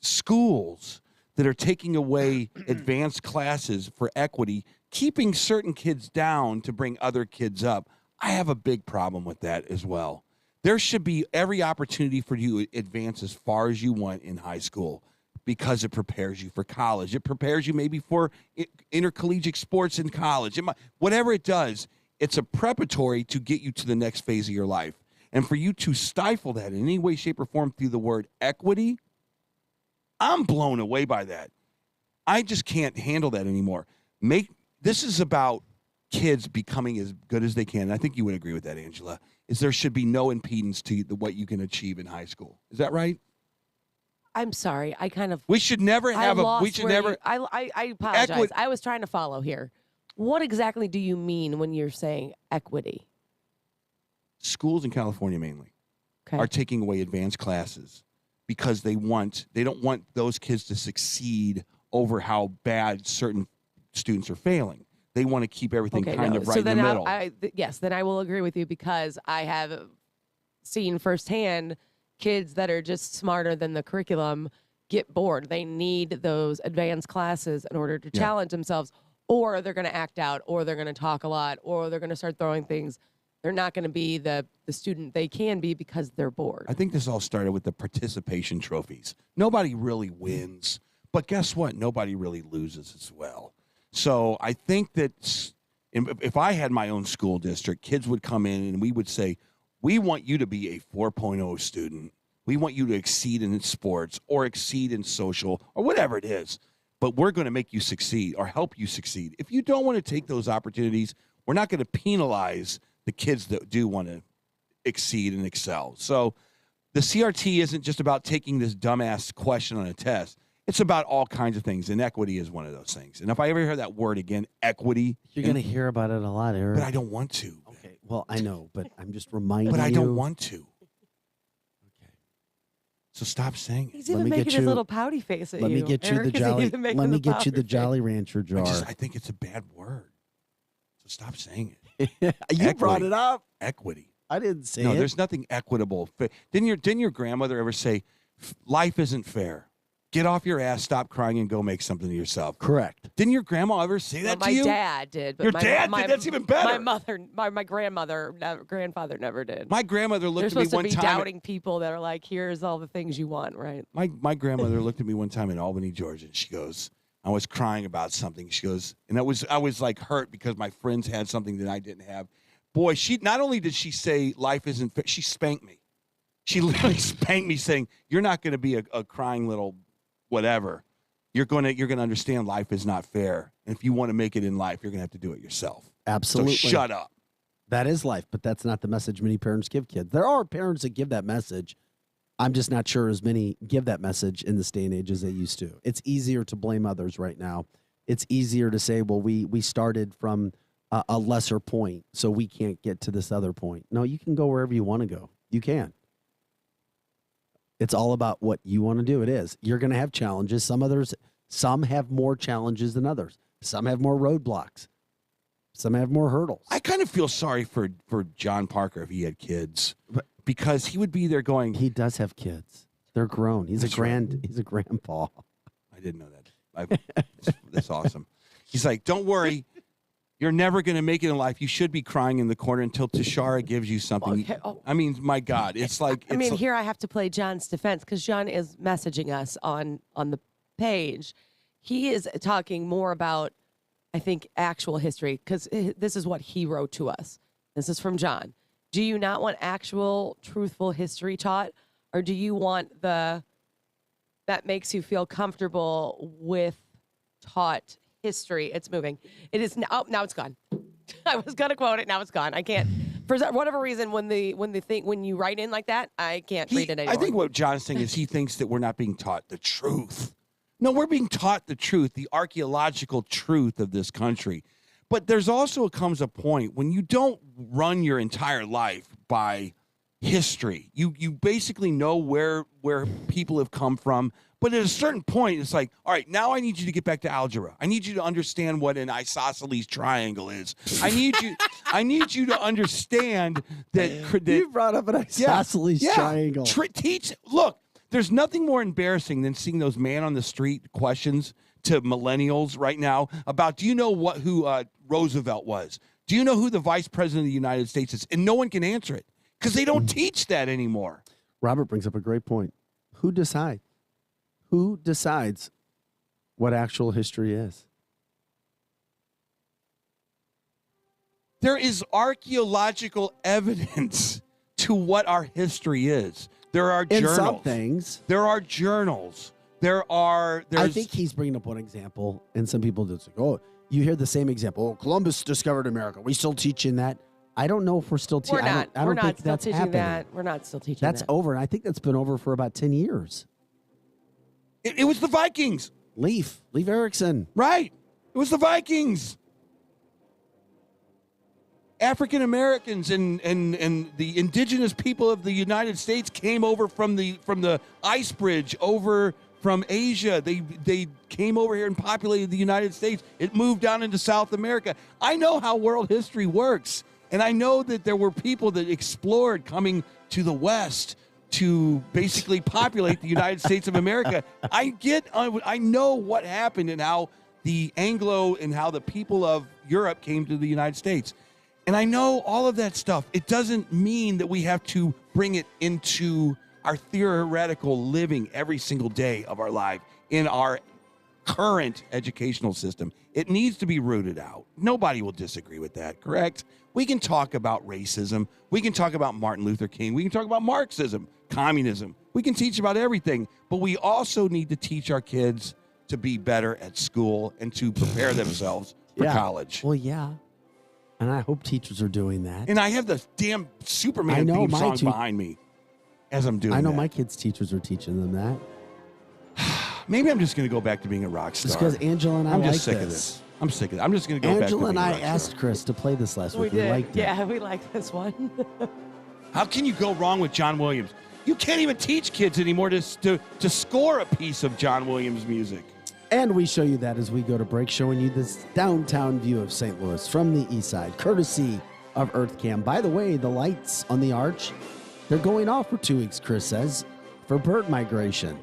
schools that are taking away advanced classes for equity, keeping certain kids down to bring other kids up, I have a big problem with that as well. There should be every opportunity for you to advance as far as you want in high school because it prepares you for college. It prepares you maybe for intercollegiate sports in college. Whatever it does, it's a preparatory to get you to the next phase of your life. And for you to stifle that in any way, shape, or form through the word equity, I'm blown away by that. I just can't handle that anymore. This is about kids becoming as good as they can. And I think you would agree with that, Angela, is there should be no impedance to what you can achieve in high school. Is that right? I'm sorry. We should never have I apologize. Equity. I was trying to follow here. What exactly do you mean when you're saying equity? Schools in California mainly are taking away advanced classes because they don't want those kids to succeed over how bad certain students are failing. They want to keep everything right in the middle. Then I will agree with you because I have seen firsthand kids that are just smarter than the curriculum get bored. They need those advanced classes in order to challenge themselves, or they're going to act out, or they're going to talk a lot, or they're going to start throwing things. They're not going to be the student they can be because they're bored. I think this all started with the participation trophies. Nobody really wins, but guess what? Nobody really loses as well. So I think that if I had my own school district, kids would come in and we would say, we want you to be a 4.0 student. We want you to exceed in sports or exceed in social or whatever it is, but we're going to make you succeed or help you succeed. If you don't want to take those opportunities, we're not going to penalize the kids that do want to exceed and excel. So The CRT isn't just about taking this dumbass question on a test. It's about all kinds of things, and equity is one of those things. And if I ever hear that word again, equity. You're going to hear about it a lot, Eric. But I don't want to. Okay, well, I know, but I'm just reminding you. But I don't want to. Okay. So stop saying it. He's even making his little pouty face at you. Let me get you the Jolly. Let me get you the Jolly Rancher jar. I think it's a bad word. So stop saying it. You brought it up. Equity. I didn't say it. No, there's nothing equitable. Didn't your grandmother ever say, life isn't fair? Get off your ass, stop crying, and go make something of yourself. Correct. Didn't your grandma ever say that to you? My dad did. But Your dad did? That's even better. My mother, my grandmother, grandfather never did. My grandmother looked They're at me supposed one to be time. doubting people that are like, here's all the things you want, right? My grandmother looked at me one time in Albany, Georgia, and she goes, I was crying about something. She goes, and I was like hurt because my friends had something that I didn't have. Boy, she not only did she say life isn't fair, she spanked me. She literally spanked me saying, you're not going to be a crying little whatever. You're gonna understand life is not fair. And if you want to make it in life, you're gonna have to do it yourself. Absolutely. So shut up. That is life, but that's not the message many parents give kids. There are parents that give that message. I'm just not sure as many give that message in this day and age as they used to. It's easier to blame others right now. It's easier to say, well, we started from a lesser point, so we can't get to this other point. No, you can go wherever you want to go. You can. It's all about what you want to do. It is. You're going to have challenges. Some have more challenges than others. Some have more roadblocks. Some have more hurdles. I kind of feel sorry for John Parker if he had kids, because he would be there going. He does have kids. They're grown. He's a grandpa. I didn't know that. That's awesome. He's like, don't worry. You're never going to make it in life. You should be crying in the corner until Tashara gives you something. Okay. Oh. I mean, my God, it's like. Here I have to play John's defense because John is messaging us on the page. He is talking more about, I think, actual history, because this is what he wrote to us. This is from John. Do you not want actual, truthful history taught, or do you want that makes you feel comfortable with taught history? It's moving. It is now. Now it's gone. I was gonna quote it. Now it's gone. I can't. For whatever reason, when you write in like that, I can't read it anymore. I think what John's saying is he thinks that we're not being taught the truth. No, we're being taught the truth, the archaeological truth of this country. But there's also comes a point when you don't run your entire life by history. You basically know where people have come from. But at a certain point, it's like, all right, now I need you to get back to algebra. I need you to understand what an isosceles triangle is. I need you to understand that. You brought up an isosceles triangle. Look, there's nothing more embarrassing than seeing those man on the street questions to millennials right now about, do you know who Roosevelt was? Do you know who the vice president of the United States is? And no one can answer it because they don't teach that anymore. Robert brings up a great point. Who decides? Who decides what actual history is? There is archaeological evidence to what our history is. There are journals. In some things. There are journals. I think he's bringing up one example, and some people just like, oh, you hear the same example. Oh, Columbus discovered America. We still teaching that? I don't know if we're still teaching. I don't think that's happening. That. We're not still teaching that. That's over. I think that's been over for about 10 years. It was the Vikings. Leif Erikson. Right. It was the Vikings. African Americans and the indigenous people of the United States came over from the ice bridge over from Asia. They came over here and populated the United States. It moved down into South America. I know how world history works, and I know that there were people that explored coming to the West to basically populate the United States of America. I know what happened and how the Anglo and how the people of Europe came to the United States. And I know all of that stuff. It doesn't mean that we have to bring it into our theoretical living every single day of our life in our current educational system. It needs to be rooted out. Nobody will disagree with that, correct? We can talk about racism. We can talk about Martin Luther King. We can talk about Marxism, communism. We can teach about everything. But we also need to teach our kids to be better at school and to prepare themselves for college. Well, yeah. And I hope teachers are doing that. And I have the damn Superman theme song behind me. as I'm doing I know that. my kids' teachers are teaching them that. Maybe I'm just going to go back to being a rock star. Just because Angela and I I'm like just sick of this. this. I'm sick of it. I'm just going to go back to Angela being and a I rock asked star. Chris to play this last We week. did. liked it. Yeah, we like this one. How can you go wrong with John Williams? You can't even teach kids anymore to score a piece of John Williams music. And we show you that as we go to break, showing you this downtown view of St. Louis from the east side, courtesy of EarthCam. By the way, the lights on the arch, they're going off for 2 weeks, Chris says, for bird migration.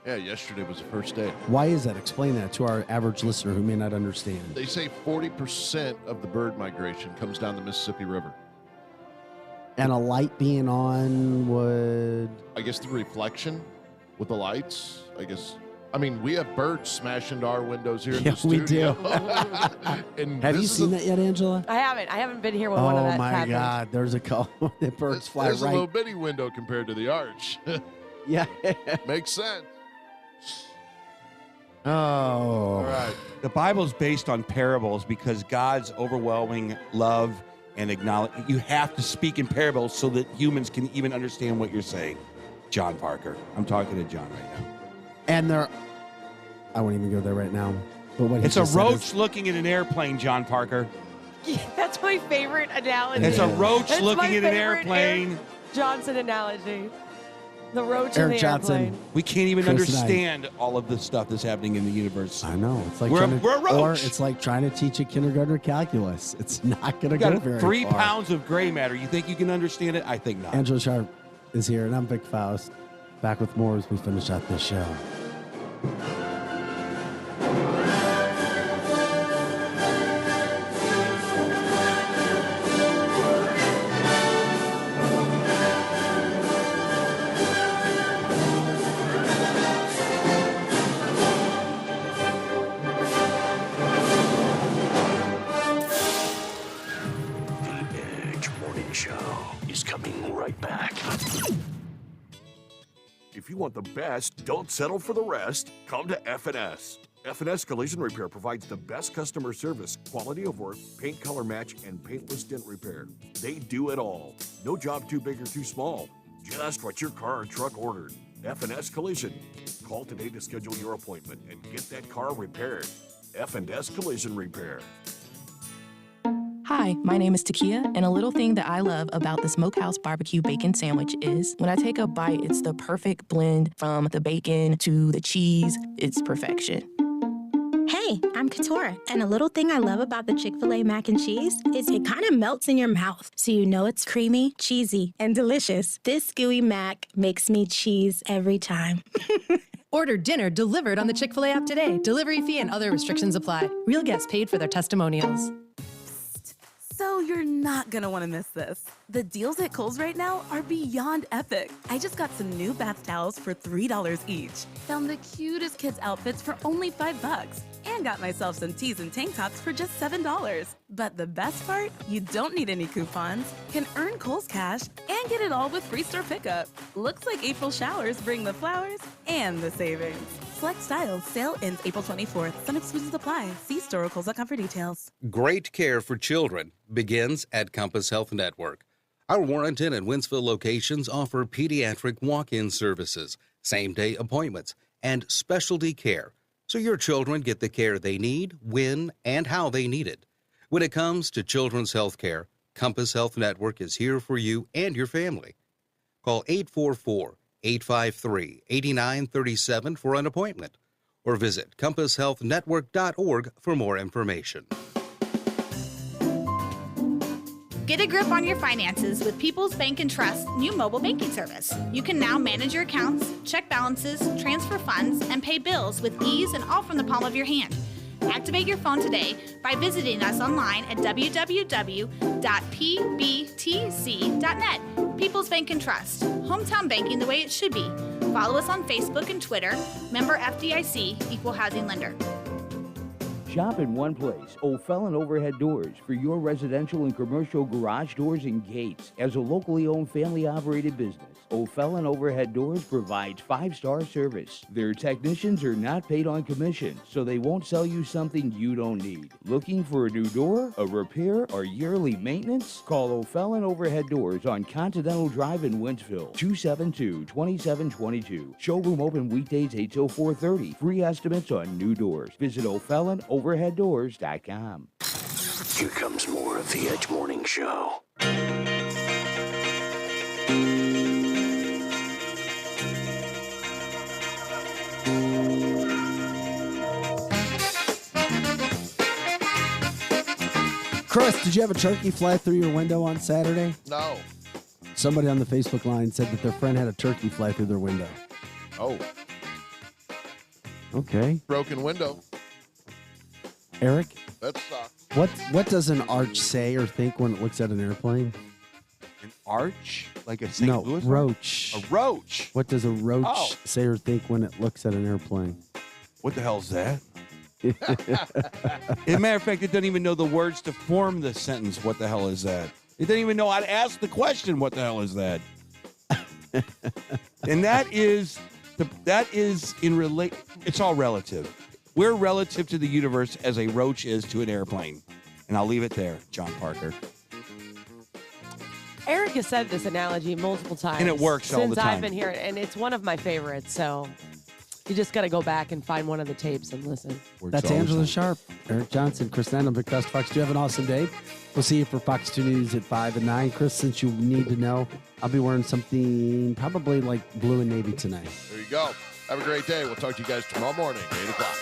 Yeah, yesterday was the first day. Why is that? Explain that to our average listener who may not understand. They say 40% of the bird migration comes down the Mississippi River. And a light being on would... I guess the reflection with the lights, I guess. I mean, we have birds smash into our windows here in the we studio. do. And Have you this is seen that yet, Angela? I haven't been here when one of Oh that my happened. God, there's a couple that birds fly There's a right. little bitty window compared to the arch. Yeah. Makes sense. Oh. All right. The Bible's based on parables because God's overwhelming love and acknowledge. You have to speak in parables so that humans can even understand what you're saying. John Parker. I'm talking to John right now. And I won't even go there right now. But what he It's a just said roach is- looking at an airplane, John Parker. That's my favorite analogy. It's a roach That's looking my at an favorite airplane. Eric Johnson analogy. The roach Eric in the Johnson. airplane. We can't even Chris and I- understand all of the stuff that's happening in the universe. I know. It's like We're a trying to, roach. or it's like trying to teach a kindergartner calculus. It's not going to You go got very 3 far. pounds of gray matter. You think you can understand it? I think not. Angela Sharp is here, and I'm Vic Faust. Back with more as we finish out this show. The Edge Morning Show is coming right back. If you want the best, don't settle for the rest. Come to F&S. F&S Collision Repair provides the best customer service, quality of work, paint color match, and paintless dent repair. They do it all. No job too big or too small. Just what your car or truck ordered. F&S Collision. Call today to schedule your appointment and get that car repaired. F&S Collision Repair. Hi, my name is Takia, and a little thing that I love about the Smokehouse Barbecue Bacon Sandwich is when I take a bite, it's the perfect blend from the bacon to the cheese. It's perfection. Hey, I'm Katora, and a little thing I love about the Chick-fil-A mac and cheese is it kind of melts in your mouth, so you know it's creamy, cheesy, and delicious. This gooey mac makes me cheese every time. Order dinner delivered on the Chick-fil-A app today. Delivery fee and other restrictions apply. Real guests paid for their testimonials. So you're not gonna wanna miss this. The deals at Kohl's right now are beyond epic. I just got some new bath towels for $3 each. Found the cutest kids' outfits for only $5. And got myself some tees and tank tops for just $7. But the best part? You don't need any coupons. Can earn Kohl's cash and get it all with free store pickup. Looks like April showers bring the flowers and the savings. Select styles. Sale ends April 24th. Some exclusions apply. See store or Kohl's.com for details. Great care for children begins at Compass Health Network. Our Warrenton and Wentzville locations offer pediatric walk-in services, same-day appointments, and specialty care, so your children get the care they need, when, and how they need it. When it comes to children's health care, Compass Health Network is here for you and your family. Call 844-853-8937 for an appointment, or visit compasshealthnetwork.org for more information. Get a grip on your finances with People's Bank and Trust's new mobile banking service. You can now manage your accounts, check balances, transfer funds, and pay bills with ease and all from the palm of your hand. Activate your phone today by visiting us online at www.pbtc.net. People's Bank and Trust. Hometown banking the way it should be. Follow us on Facebook and Twitter. Member FDIC, Equal Housing Lender. Shop in one place, O'Fallon Overhead Doors, for your residential and commercial garage doors and gates. As a locally owned, family-operated business, O'Fallon Overhead Doors provides 5-star service. Their technicians are not paid on commission, so they won't sell you something you don't need. Looking for a new door, a repair, or yearly maintenance? Call O'Fallon Overhead Doors on Continental Drive in Wentzville, 272-2722. Showroom open weekdays 8 till 4:30. Free estimates on new doors. Visit O'FallonOverheadDoors.com. Here comes more of the Edge Morning Show. Chris, did you have a turkey fly through your window on Saturday? No. Somebody on the Facebook line said that their friend had a turkey fly through their window. Oh. Okay. Broken window. Eric? That sucks. What does an arch say or think when it looks at an airplane? An arch? Like a St. Louis? Roach. A roach. What does a roach say or think when it looks at an airplane? What the hell's that? As a matter of fact, it doesn't even know the words to form the sentence. What the hell is that? It doesn't even know how to ask the question. What the hell is that? And that is it's all relative. We're relative to the universe as a roach is to an airplane. And I'll leave it there, John Parker. Eric has said this analogy multiple times. And it works all the since time. I've been here, and it's one of my favorites. So you just got to go back and find one of the tapes and listen. That's Angela Sharp, Eric Johnson, Chris Nandom, Big Cuss Fox. Do you have an awesome day? We'll see you for Fox 2 News at 5 and 9. Chris, since you need to know, I'll be wearing something probably like blue and navy tonight. There you go. Have a great day. We'll talk to you guys tomorrow morning, 8 o'clock.